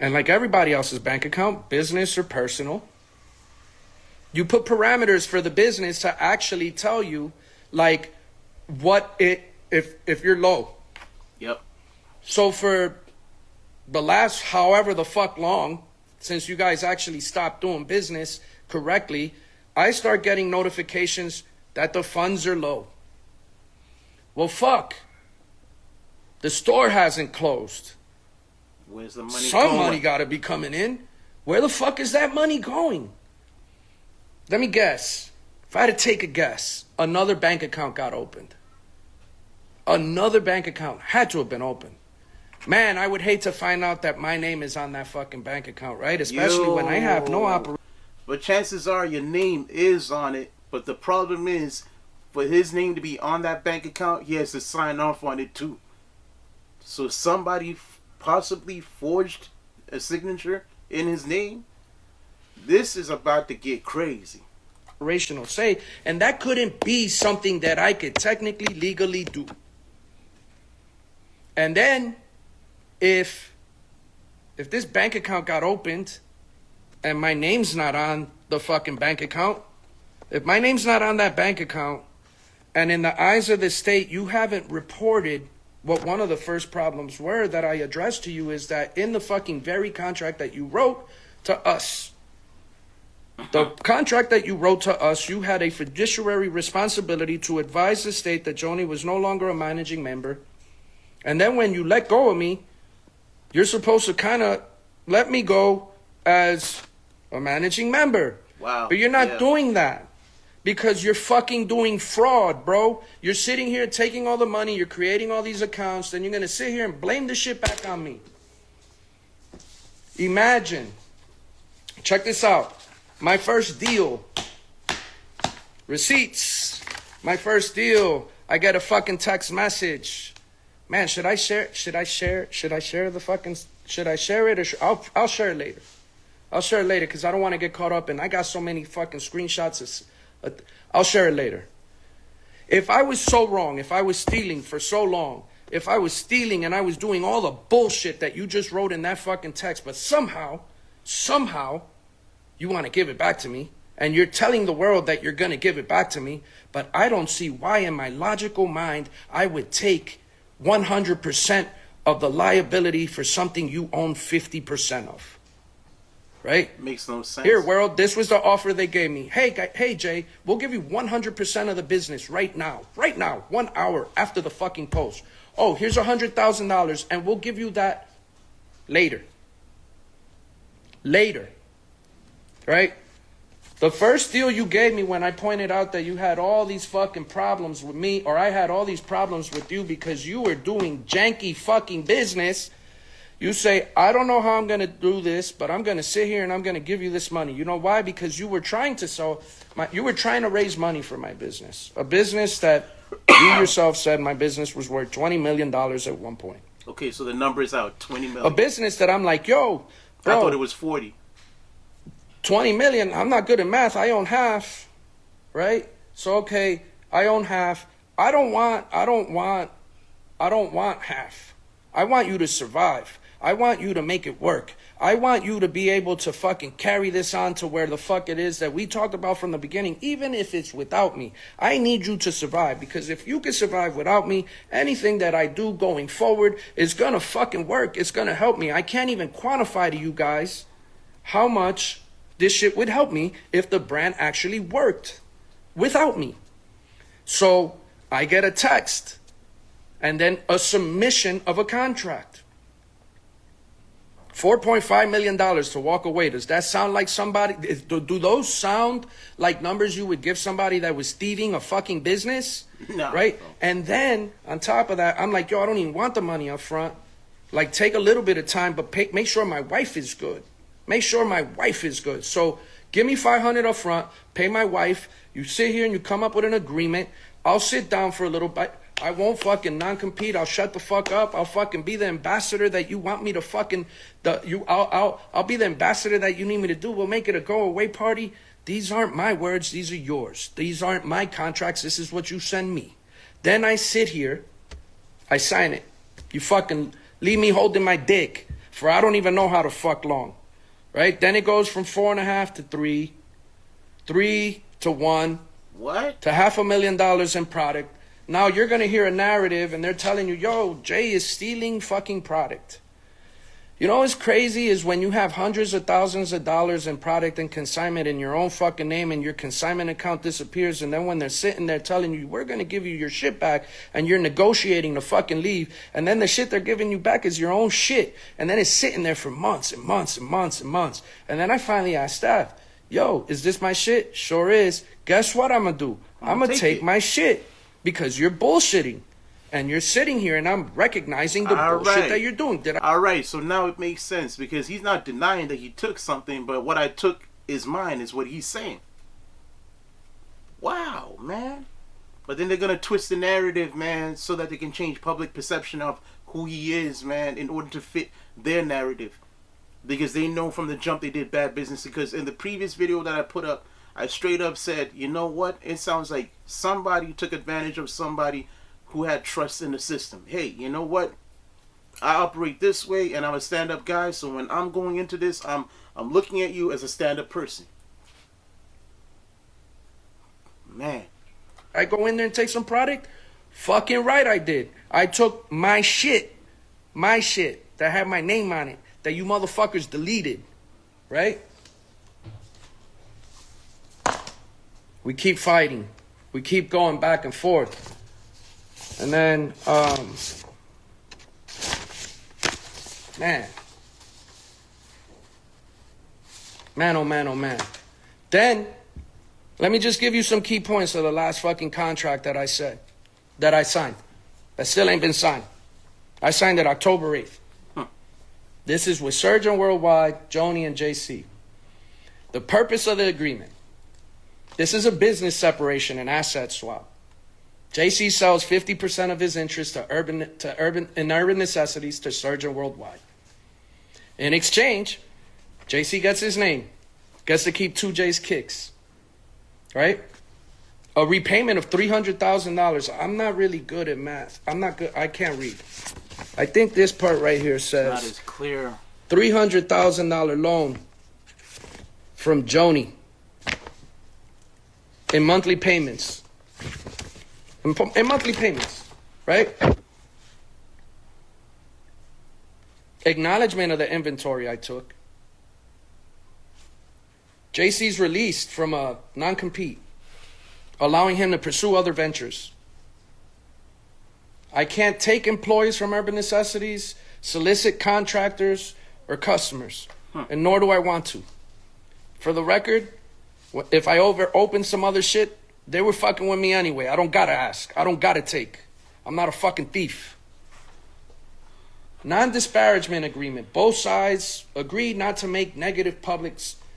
[SPEAKER 2] And like everybody else's bank account, business or personal, you put parameters for the business to actually tell you like what if you're low.
[SPEAKER 1] Yep.
[SPEAKER 2] So for the last however the fuck long, since you guys actually stopped doing business correctly, I start getting notifications that the funds are low. Well, fuck. The store hasn't closed.
[SPEAKER 1] Where's the money
[SPEAKER 2] Some
[SPEAKER 1] going?
[SPEAKER 2] money got to be coming in. Where the fuck is that money going? Let me guess. If I had to take a guess, another bank account got opened. Another bank account had to have been opened. Man, I would hate to find out that my name is on that fucking bank account, right? Especially when I have no operation.
[SPEAKER 1] But chances are your name is on it. But the problem is, for his name to be on that bank account, he has to sign off on it too. So somebody possibly forged a signature in his name. This is about to get crazy.
[SPEAKER 2] Operational say, and that couldn't be something that I could technically legally do. And then if this bank account got opened and my name's not on the fucking bank account, if my name's not on that bank account, and in the eyes of the state you haven't reported what one of the first problems were that I addressed to you, is that in the fucking very contract that you wrote to us, the contract that you wrote to us, you had a fiduciary responsibility to advise the state that Joni was no longer a managing member. And then when you let go of me, you're supposed to kind of let me go as a managing member.
[SPEAKER 1] Wow.
[SPEAKER 2] But you're not doing that because you're fucking doing fraud, bro. You're sitting here taking all the money, you're creating all these accounts, then you're going to sit here and blame the shit back on me. Imagine. Check this out. My first deal. Receipts. My first deal. I get a fucking text message. Man, should I share it? Should I share it? Or I'll share it later. I'll share it later because I don't want to get caught up and I got so many fucking screenshots. I'll share it later. If I was so wrong, if I was stealing for so long, if I was stealing and I was doing all the bullshit that you just wrote in that fucking text, but somehow, you want to give it back to me, and you're telling the world that you're going to give it back to me, but I don't see why in my logical mind I would take 100% of the liability for something you own 50% of. Right?
[SPEAKER 1] Makes no sense.
[SPEAKER 2] Here, world, this was the offer they gave me. Hey, Jay, we'll give you 100% of the business right now. Right now, 1 hour after the fucking post. Oh, here's $100,000, and we'll give you that later. Later. Right? The first deal you gave me when I pointed out that you had all these fucking problems with me, or I had all these problems with you because you were doing janky fucking business, you say, I don't know how I'm going to do this, but I'm going to sit here and I'm going to give you this money. You know why? Because you were trying to raise money for my business. A business that you yourself said my business was worth $20 million at one point.
[SPEAKER 1] Okay, so the number is out, 20 million.
[SPEAKER 2] A business that I'm like, yo, bro,
[SPEAKER 1] I thought it was 40.
[SPEAKER 2] 20 million, I'm not good at math. I own half, right? So, okay, I own half. I don't want half. I want you to survive. I want you to make it work. I want you to be able to fucking carry this on to where the fuck it is that we talked about from the beginning, even if it's without me. I need you to survive, because if you can survive without me, anything that I do going forward is gonna fucking work. It's gonna help me. I can't even quantify to you guys how much this shit would help me if the brand actually worked without me. So I get a text and then a submission of a contract. $4.5 million to walk away. Does that sound like somebody? Do those sound like numbers you would give somebody that was thieving a fucking business?
[SPEAKER 1] No.
[SPEAKER 2] Right? And then on top of that, I'm like, yo, I don't even want the money up front. Like, take a little bit of time, but make sure my wife is good. Make sure my wife is good. So give me $500 up front, pay my wife. You sit here and you come up with an agreement. I'll sit down for a little bit. I won't fucking non-compete. I'll shut the fuck up. I'll fucking be the ambassador that you want me to fucking I'll be the ambassador that you need me to do. We'll make it a go away party. these aren't my words, these are yours. These aren't my contracts, this is what you send me. Then I sit here, I sign it. You fucking leave me holding my dick for I don't even know how to fuck long. Right? Then it goes from 4.5 to 3, 3 to 1.
[SPEAKER 1] What?
[SPEAKER 2] To $500,000 in product. Now you're going to hear a narrative and they're telling you, yo, Jay is stealing fucking product. You know what's crazy is when you have hundreds of thousands of dollars in product and consignment in your own fucking name and your consignment account disappears, and then when they're sitting there telling you, we're going to give you your shit back, and you're negotiating to fucking leave, and then the shit they're giving you back is your own shit, and then it's sitting there for months and months and months and months. And then I finally asked staff, yo, is this my shit? Sure is. Guess what I'm going to do? I'm going to take my shit because you're bullshitting. And you're sitting here and I'm recognizing the bullshit that you're doing.
[SPEAKER 1] All right, so now it makes sense because he's not denying that he took something, but what I took is mine is what he's saying. Wow, man. But then they're going to twist the narrative, man, so that they can change public perception of who he is, man, in order to fit their narrative. Because they know from the jump they did bad business. Because in the previous video that I put up, I straight up said, you know what? It sounds like somebody took advantage of somebody who had trust in the system. Hey, you know what? I operate this way and I'm a stand-up guy, so when I'm going into this, I'm looking at you as a stand-up person. Man.
[SPEAKER 2] I go in there and take some product? Fucking right I did. I took my shit that had my name on it, that you motherfuckers deleted, right? We keep fighting. We keep going back and forth. And then, man, oh man. Then, let me just give you some key points of the last fucking contract that I signed. That still ain't been signed. I signed it October 8th. This is with Surgeon Worldwide, Joni, and JC. The purpose of the agreement. This is a business separation and asset swap. JC sells 50% of his interest to urban necessities to Surgeon Worldwide. In exchange, JC gets his name, gets to keep 2J's kicks, right? A repayment of $300,000. I'm not really good at math. I'm not good. I can't read. I think this part right here says
[SPEAKER 1] not as clear.
[SPEAKER 2] $300,000 loan from Joni in monthly payments. In monthly payments, right? Acknowledgement of the inventory I took. JC's released from a non-compete, allowing him to pursue other ventures. I can't take employees from Urban Necessities, solicit contractors or customers, and nor do I want to. For the record, if I open some other shit, they were fucking with me anyway. I don't gotta ask. I don't gotta take. I'm not a fucking thief. Non-disparagement agreement. Both sides agreed not to make negative public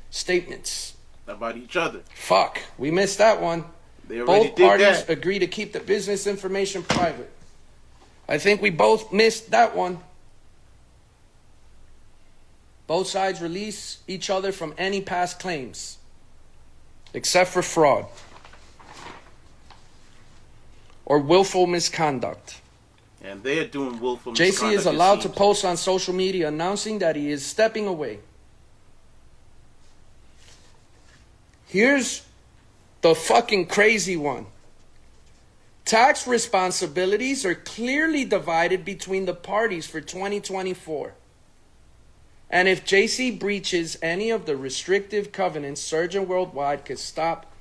[SPEAKER 2] statements
[SPEAKER 1] About each other.
[SPEAKER 2] Fuck, we missed that one. Both parties agree to keep the business information private. I think we both missed that one. Both sides release each other from any past claims, except for fraud or willful misconduct.
[SPEAKER 1] And they're doing willful misconduct.
[SPEAKER 2] JC is allowed to post on social media announcing that he is stepping away. Here's the fucking crazy one. Tax responsibilities are clearly divided between the parties for 2024. And if JC breaches any of the restrictive covenants, Surgeon Worldwide could stop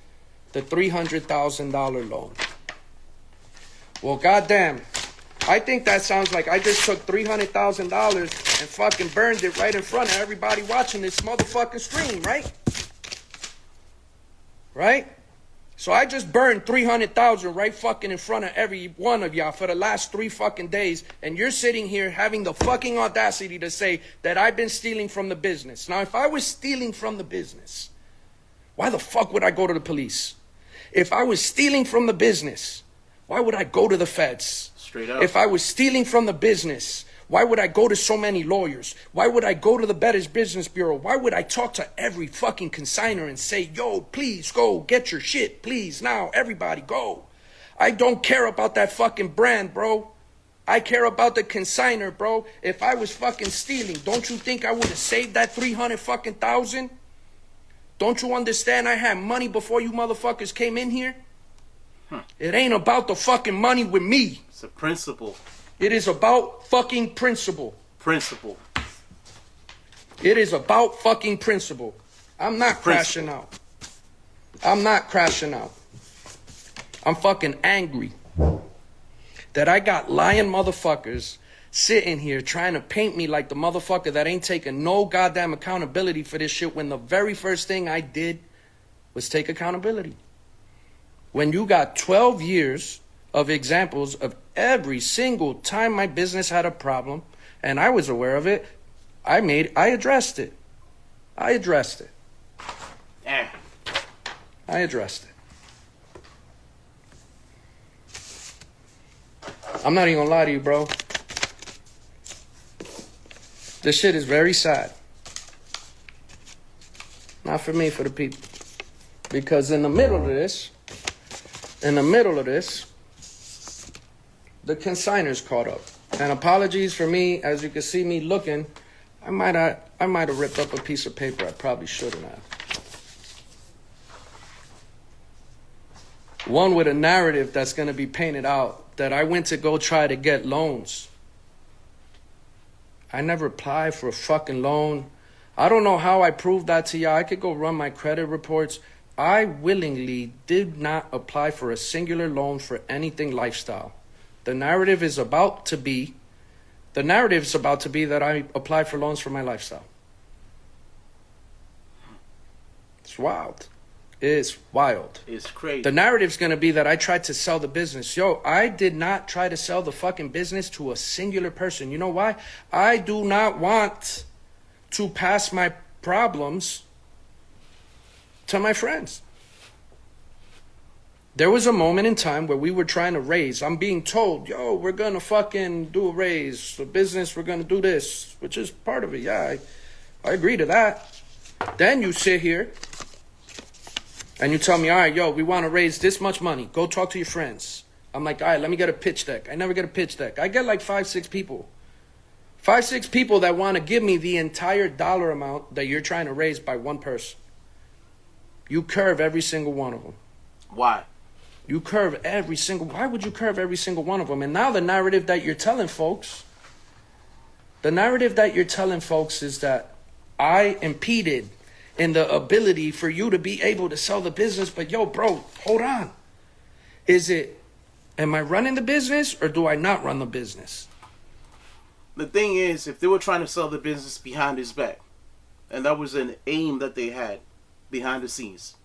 [SPEAKER 2] the $300,000 loan. Well, goddamn, I think that sounds like I just took $300,000 and fucking burned it right in front of everybody watching this motherfucking stream, right? Right? So I just burned $300,000 right fucking in front of every one of y'all for the last 3 fucking days, and you're sitting here having the fucking audacity to say that I've been stealing from the business. Now, if I was stealing from the business, why the fuck would I go to the police? If I was stealing from the business, why would I go to the feds?
[SPEAKER 1] Straight up.
[SPEAKER 2] If I was stealing from the business, Why would I go to so many lawyers? Why would I go to the Better Business Bureau? Why would I talk to every fucking consignor and say, yo, please go get your shit, please, now, everybody go. I don't care about that fucking brand, bro. I care about the consignor, bro. If I was fucking stealing, don't you think I would have saved that 300 fucking thousand? Don't you understand I had money before you motherfuckers came in here? It ain't about the fucking money with me.
[SPEAKER 1] It's a principle.
[SPEAKER 2] It is about fucking principle.
[SPEAKER 1] Principle.
[SPEAKER 2] It is about fucking principle. I'm not crashing out. I'm not crashing out. I'm fucking angry that I got lying motherfuckers sitting here trying to paint me like the motherfucker that ain't taking no goddamn accountability for this shit when the very first thing I did was take accountability. When you got 12 years of examples of every single time my business had a problem and I was aware of it, I addressed it. I addressed it. I addressed it. I'm not even gonna lie to you, bro. This shit is very sad. Not for me, for the people. Because in the middle of this, the consigners caught up. And apologies for me, as you can see me looking, I might have ripped up a piece of paper. I probably shouldn't have. One with a narrative that's going to be painted out, that I went to go try to get loans. I never applied for a fucking loan. I don't know how I proved that to y'all. I could go run my credit reports. I willingly did not apply for a singular loan for anything lifestyle. The narrative is about to be that I applied for loans for my lifestyle. It's wild. It's wild.
[SPEAKER 1] It's crazy.
[SPEAKER 2] The narrative's going to be that I tried to sell the business. Yo, I did not try to sell the fucking business to a singular person. You know why? I do not want to pass my problems to my friends. There was a moment in time where we were trying to raise. I'm being told, yo, we're going to fucking do a raise. The business, we're going to do this, which is part of it. Yeah, I agree to that. Then you sit here and you tell me, all right, yo, we want to raise this much money. Go talk to your friends. I'm like, all right, let me get a pitch deck. I never get a pitch deck. I get like 5-6 people. 5-6 people that want to give me the entire dollar amount that you're trying to raise by one person. You curve every single one of them.
[SPEAKER 1] Why?
[SPEAKER 2] You curve every single... Why would you curve every single one of them? And now the narrative that you're telling folks... The narrative that you're telling folks is that I impeded in the ability for you to be able to sell the business. But yo, bro, hold on. Am I running the business or do I not run the business?
[SPEAKER 1] The thing is, if they were trying to sell the business behind his back, and that was an aim that they had behind the scenes,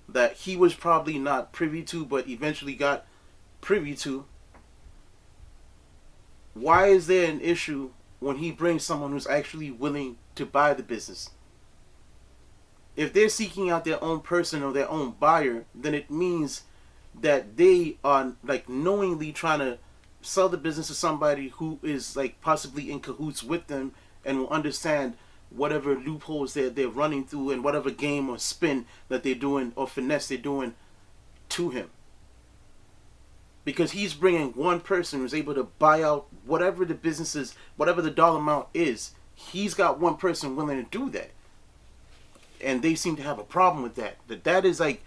[SPEAKER 1] that he was probably not privy to, but eventually got privy to, why is there an issue when he brings someone who's actually willing to buy the business? If they're seeking out their own person or their own buyer, then it means that they are like knowingly trying to sell the business to somebody who is like possibly in cahoots with them and will understand whatever loopholes they're running through and whatever game or spin that they're doing or finesse they're doing to him. Because he's bringing one person who's able to buy out whatever the business is, whatever the dollar amount is. He's got one person willing to do that. And they seem to have a problem with that. That is like,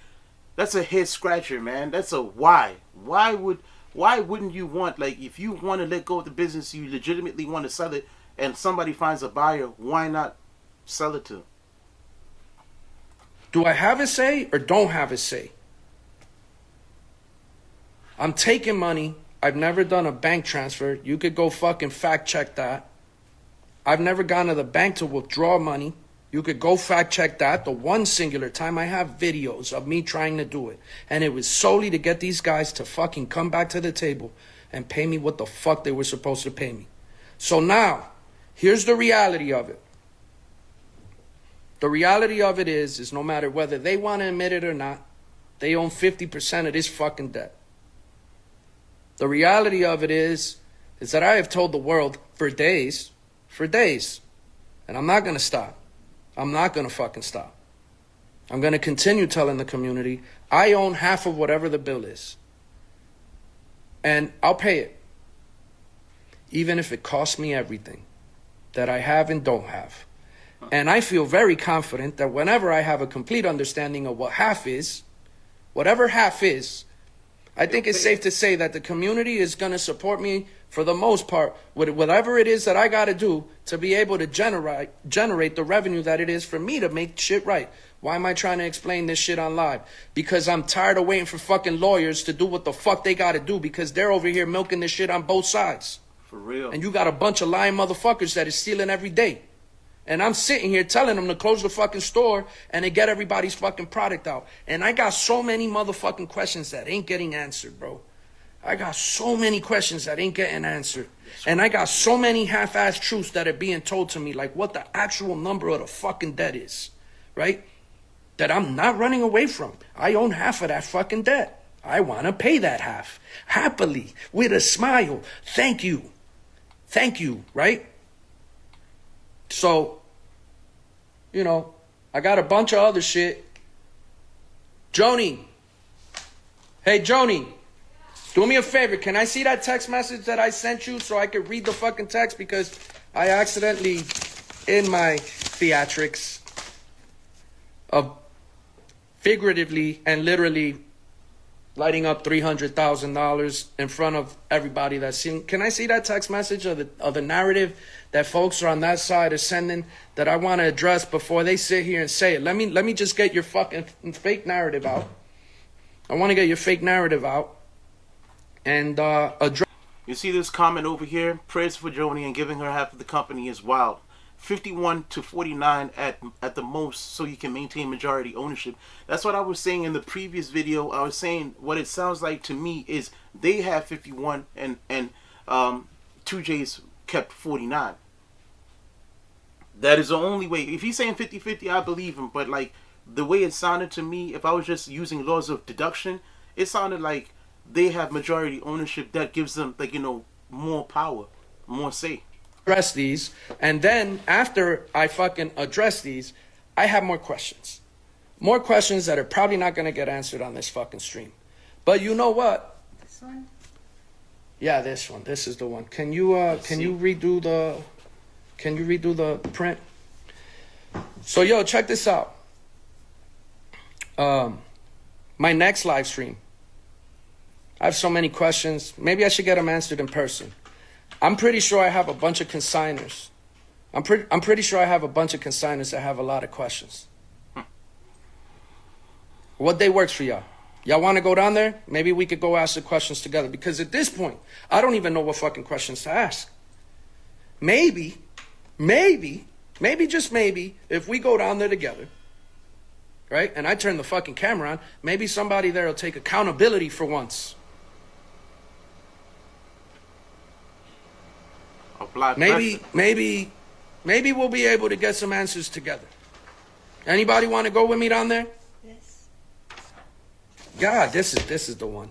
[SPEAKER 1] that's a head scratcher, man. That's a why. Why wouldn't you want, like, if you want to let go of the business, you legitimately want to sell it, and somebody finds a buyer, why not sell it to them?
[SPEAKER 2] Do I have a say or don't have a say? I'm taking money. I've never done a bank transfer. You could go fucking fact check that. I've never gone to the bank to withdraw money. You could go fact check that. The one singular time I have videos of me trying to do it. And it was solely to get these guys to fucking come back to the table and pay me what the fuck they were supposed to pay me. So now, here's the reality of it. The reality of it is no matter whether they want to admit it or not, they own 50% of this fucking debt. The reality of it is is that I have told the world for days, and I'm not going to stop. I'm not going to fucking stop. I'm going to continue telling the community I own half of whatever the bill is. And I'll pay it. Even if it costs me everything that I have and don't have. And I feel very confident that whenever I have a complete understanding of what half is, whatever half is, I think it's safe to say that the community is going to support me for the most part with whatever it is that I got to do to be able to generate the revenue that it is for me to make shit right. Why am I trying to explain this shit on live? Because I'm tired of waiting for fucking lawyers to do what the fuck they got to do because they're over here milking this shit on both sides.
[SPEAKER 1] For real.
[SPEAKER 2] And you got a bunch of lying motherfuckers that is stealing every day. And I'm sitting here telling them to close the fucking store and to get everybody's fucking product out. And I got so many motherfucking questions that ain't getting answered, bro. I got so many questions that ain't getting answered. And I got so many half-assed truths that are being told to me, like what the actual number of the fucking debt is, right? That I'm not running away from. I own half of that fucking debt. I want to pay that half. Happily, with a smile. Thank you. Thank you, right? So, you know, I got a bunch of other shit. Joni. Hey, Joni. Do me a favor. Can I see that text message that I sent you so I could read the fucking text? Because I accidentally, in my theatrics of figuratively and literally lighting up $300,000 in front of everybody that's seen. Can I see that text message of the narrative that folks are on that side are sending that I want to address before they sit here and say it? Let me just get your fucking fake narrative out. I want to get your fake narrative out and address.
[SPEAKER 1] You see this comment over here? Prayers for Joni and giving her half of the company is wild. 51 to 49 at the most, so you can maintain majority ownership. That's what I was saying in the previous video. I was saying what it sounds like to me is they have 51 and 2J's kept 49. That is the only way. If he's saying 50-50, I believe him. But like the way it sounded to me, if I was just using laws of deduction, it sounded like they have majority ownership. That gives them, like, you know, more power, more say.
[SPEAKER 2] Address these, and then after I fucking address these, I have more questions. More questions that are probably not going to get answered on this fucking stream. But you know what?
[SPEAKER 3] This one?
[SPEAKER 2] Yeah, this one. This is the one. Can you redo the print? So yo, check this out. My next live stream. I have so many questions. Maybe I should get them answered in person. I'm pretty sure I have a bunch of consigners. I'm pretty sure I have a bunch of consigners that have a lot of questions. What day works for y'all? Y'all want to go down there? Maybe we could go ask the questions together. Because at this point, I don't even know what fucking questions to ask. Maybe, just maybe, if we go down there together, right? And I turn the fucking camera on, maybe somebody there will take accountability for once. Maybe we'll be able to get some answers together. Anybody want to go with me down there?
[SPEAKER 3] Yes.
[SPEAKER 2] God, this is the one.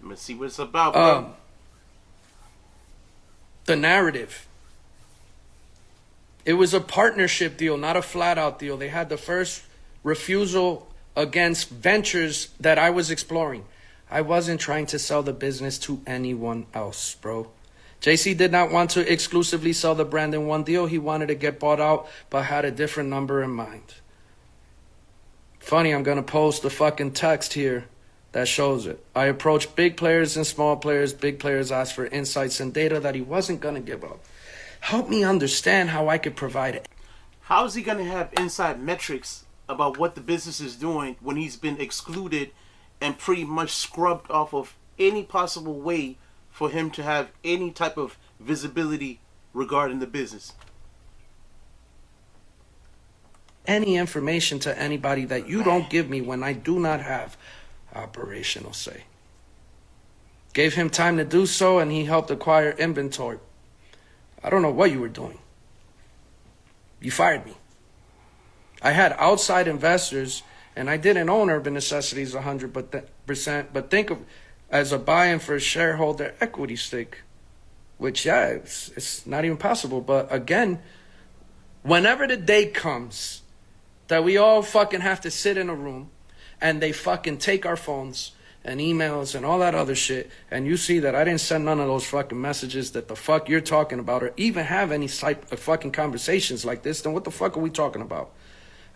[SPEAKER 1] Let's see what it's about, bro.
[SPEAKER 2] The narrative. It was a partnership deal, not a flat out deal. They had the first refusal against ventures that I was exploring. I wasn't trying to sell the business to anyone else, bro. JC did not want to exclusively sell the brand in one deal. He wanted to get bought out, but had a different number in mind. Funny, I'm going to post the fucking text here that shows it. I approached big players and small players. Big players asked for insights and data that he wasn't going to give up. Help me understand how I could provide it.
[SPEAKER 1] How is he going to have inside metrics about what the business is doing when he's been excluded and pretty much scrubbed off of any possible way for him to have any type of visibility regarding the business?
[SPEAKER 2] Any information to anybody that you don't give me when I do not have operational say. Gave him time to do so, and he helped acquire inventory. I don't know what you were doing. You fired me. I had outside investors, and I didn't own Urban Necessities 100%, but think of as a buy-in for a shareholder equity stake. which, yeah, it's not even possible. But again, whenever the day comes that we all fucking have to sit in a room and they fucking take our phones and emails and all that other shit, and you see that I didn't send none of those fucking messages that the fuck you're talking about, or even have any type of fucking conversations like this, then what the fuck are we talking about?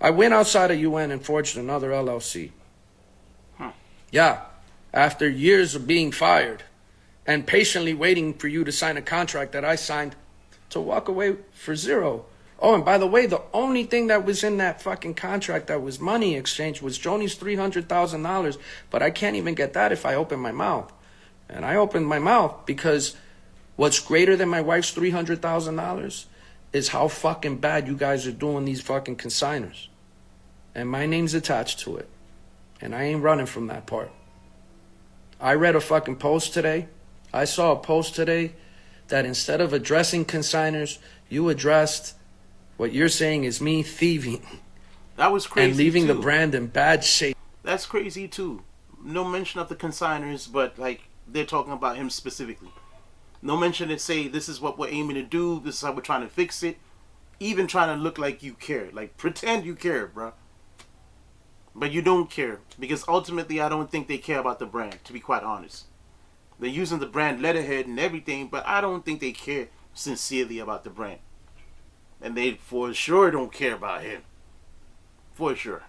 [SPEAKER 2] I went outside of UN and forged another LLC. Yeah, after years of being fired and patiently waiting for you to sign a contract that I signed to walk away for zero. Oh, and by the way, the only thing that was in that fucking contract that was money exchange was Joni's $300,000, but I can't even get that if I open my mouth. And I opened my mouth because what's greater than my wife's $300,000 is how fucking bad you guys are doing these fucking consigners. And my name's attached to it. And I ain't running from that part. I read a fucking post today. I saw a post today that instead of addressing consigners, you addressed what you're saying is me thieving.
[SPEAKER 1] That was crazy.
[SPEAKER 2] And leaving
[SPEAKER 1] too.
[SPEAKER 2] the brand in bad shape.
[SPEAKER 1] That's crazy too. No mention of the consigners, but like they're talking about him specifically. No mention to say this is what we're aiming to do. This is how we're trying to fix it. Even trying to look like you care, like pretend you care, bro. But you don't care because ultimately, I don't think they care about the brand. To be quite honest, they're using the brand letterhead and everything, but I don't think they care sincerely about the brand. And they for sure don't care about him. For sure.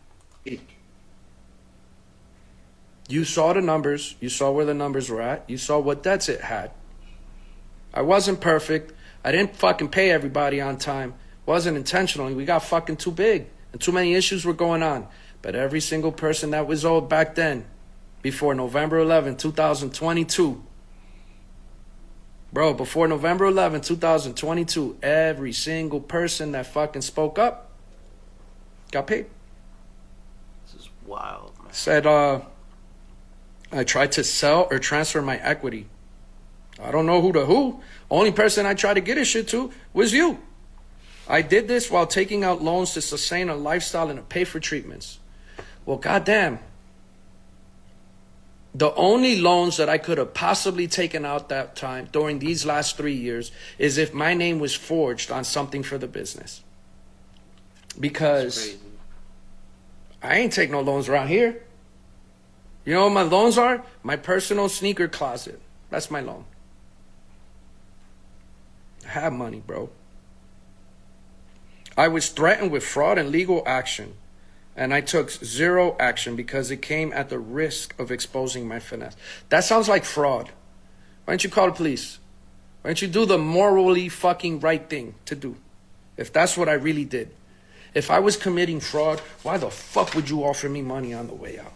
[SPEAKER 2] You saw the numbers. You saw where the numbers were at. You saw what debts it had. I wasn't perfect. I didn't fucking pay everybody on time. Wasn't intentionally. We got fucking too big. And too many issues were going on. But every single person that was owed back then, before November 11, 2022, bro, before November 11, 2022, every single person that fucking spoke up got paid.
[SPEAKER 1] This is wild, man.
[SPEAKER 2] Said, I tried to sell or transfer my equity. I don't know who to who. Only person I tried to get his shit to was you. I did this while taking out loans to sustain a lifestyle and to pay for treatments. Well, goddamn. The only loans that I could have possibly taken out that time during these last 3 years is if my name was forged on something for the business. Because I ain't take no loans around here. You know what my loans are? My personal sneaker closet. That's my loan. I have money, bro. I was threatened with fraud and legal action. And I took zero action because it came at the risk of exposing my finesse. That sounds like fraud. Why don't you call the police? Why don't you do the morally fucking right thing to do? If that's what I really did. If I was committing fraud, why the fuck would you offer me money on the way out?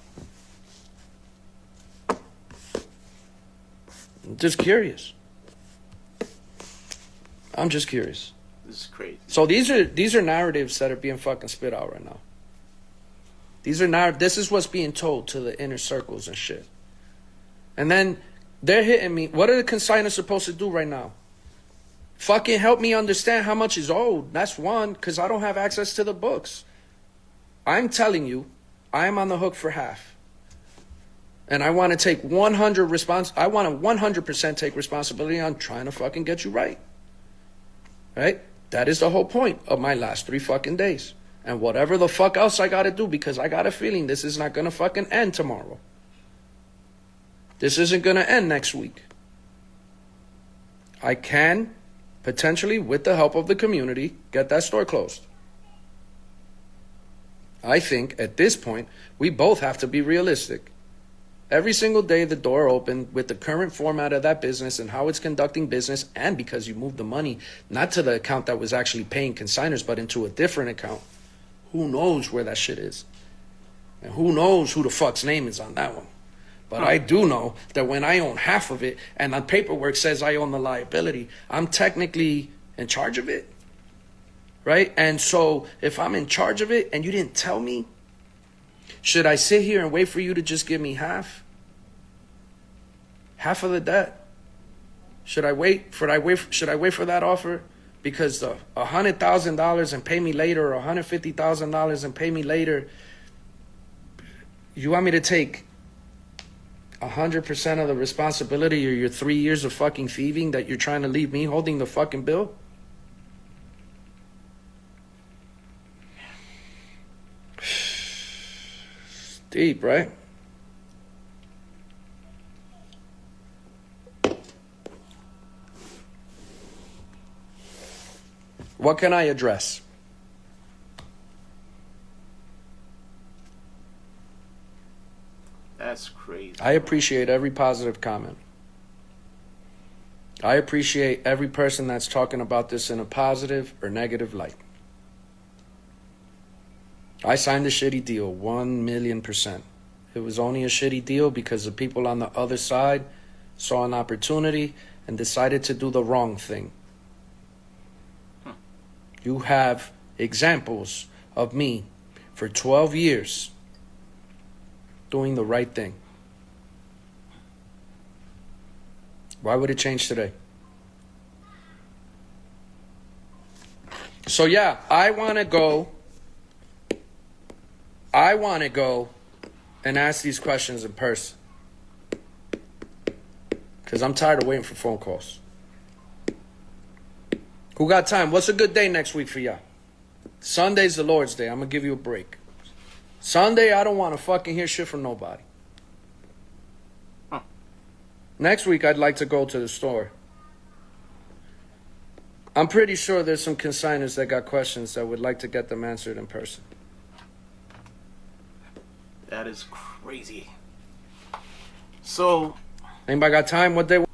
[SPEAKER 2] I'm just curious. I'm just curious.
[SPEAKER 1] This is crazy.
[SPEAKER 2] So these are narratives that are being fucking spit out right now. This is what's being told to the inner circles and shit. And then they're hitting me. What are the consigners supposed to do right now? Fucking help me understand how much is owed. That's one, because I don't have access to the books. I'm telling you, I'm on the hook for half. And I want to take I want to 100% take responsibility on trying to fucking get you right. Right? That is the whole point of my last 3 fucking days. And whatever the fuck else I gotta do, because I got a feeling this is not gonna fucking end tomorrow. This isn't gonna end next week. I can, potentially, with the help of the community, get that store closed. I think, at this point, we both have to be realistic. Every single day the door opened with the current format of that business and how it's conducting business, and because you moved the money, not to the account that was actually paying consigners, but into a different account. Who knows where that shit is? And who knows who the fuck's name is on that one? But I do know that when I own half of it and the paperwork says I own the liability, I'm technically in charge of it. Right? And so if I'm in charge of it and you didn't tell me, should I sit here and wait for you to just give me half? Half of the debt? Should I wait for that offer? Because the $100,000 and pay me later, or $150,000 and pay me later, you want me to take 100% of the responsibility of your 3 years of fucking thieving that you're trying to leave me holding the fucking bill? It's deep, right? What can I address?
[SPEAKER 1] That's crazy.
[SPEAKER 2] I appreciate every positive comment. I appreciate every person that's talking about this in a positive or negative light. I signed a shitty deal, 1,000,000%. It was only a shitty deal because the people on the other side saw an opportunity and decided to do the wrong thing. You have examples of me for 12 years doing the right thing. Why would it change today? So yeah, I want to go and ask these questions in person. Because I'm tired of waiting for phone calls. Who got time? What's a good day next week for y'all? Sunday's the Lord's Day. I'm going to give you a break. Sunday, I don't want to fucking hear shit from nobody. Next week, I'd like to go to the store. I'm pretty sure there's some consigners that got questions that would like to get them answered in person.
[SPEAKER 1] That is crazy. So,
[SPEAKER 2] anybody got time? What day?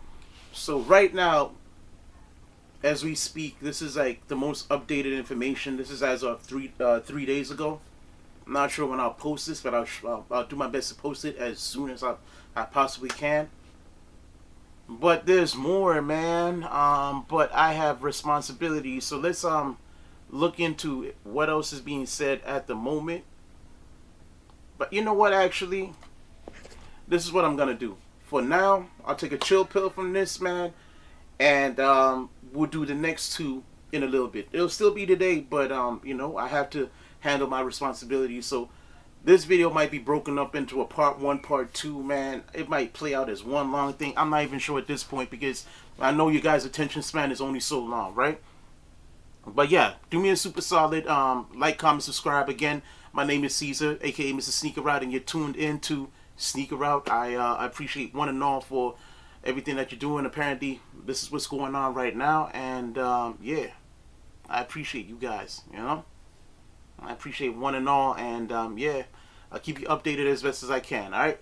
[SPEAKER 1] So right now, as we speak, this is like the most updated information. This is as of 3 days ago. I'm not sure when I'll post this, but I'll do my best to post it as soon as I possibly can. But there's more, man. But I have responsibilities, so let's look into what else is being said at the moment. But you know what? Actually, this is what I'm gonna do. For now, I'll take a chill pill from this, man, and we'll do the next two in a little bit. It'll still be today, but you know, I have to handle my responsibilities. So this video might be broken up into a part 1, part 2, man. It might play out as one long thing. I'm not even sure at this point because I know you guys' attention span is only so long, right? But yeah, do me a super solid like, comment, subscribe. Again, my name is Caesar, aka Mr. Sneaker Out, and you're tuned into Sneaker Out. I appreciate one and all for everything that you're doing. Apparently, this is what's going on right now, and yeah, I appreciate you guys. You know, I appreciate one and all, and yeah, I'll keep you updated as best as I can. All right,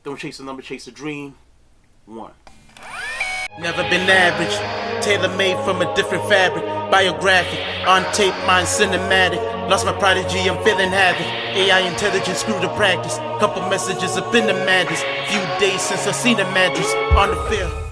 [SPEAKER 1] don't chase a number, chase a dream. 1.
[SPEAKER 3] Never been average, tailor-made from a different fabric. Biographic, on tape, mine cinematic. Lost my prodigy, I'm feeling havoc. AI intelligence, screw the practice. Couple messages up in the madness. Few days since I seen the mattress on the field.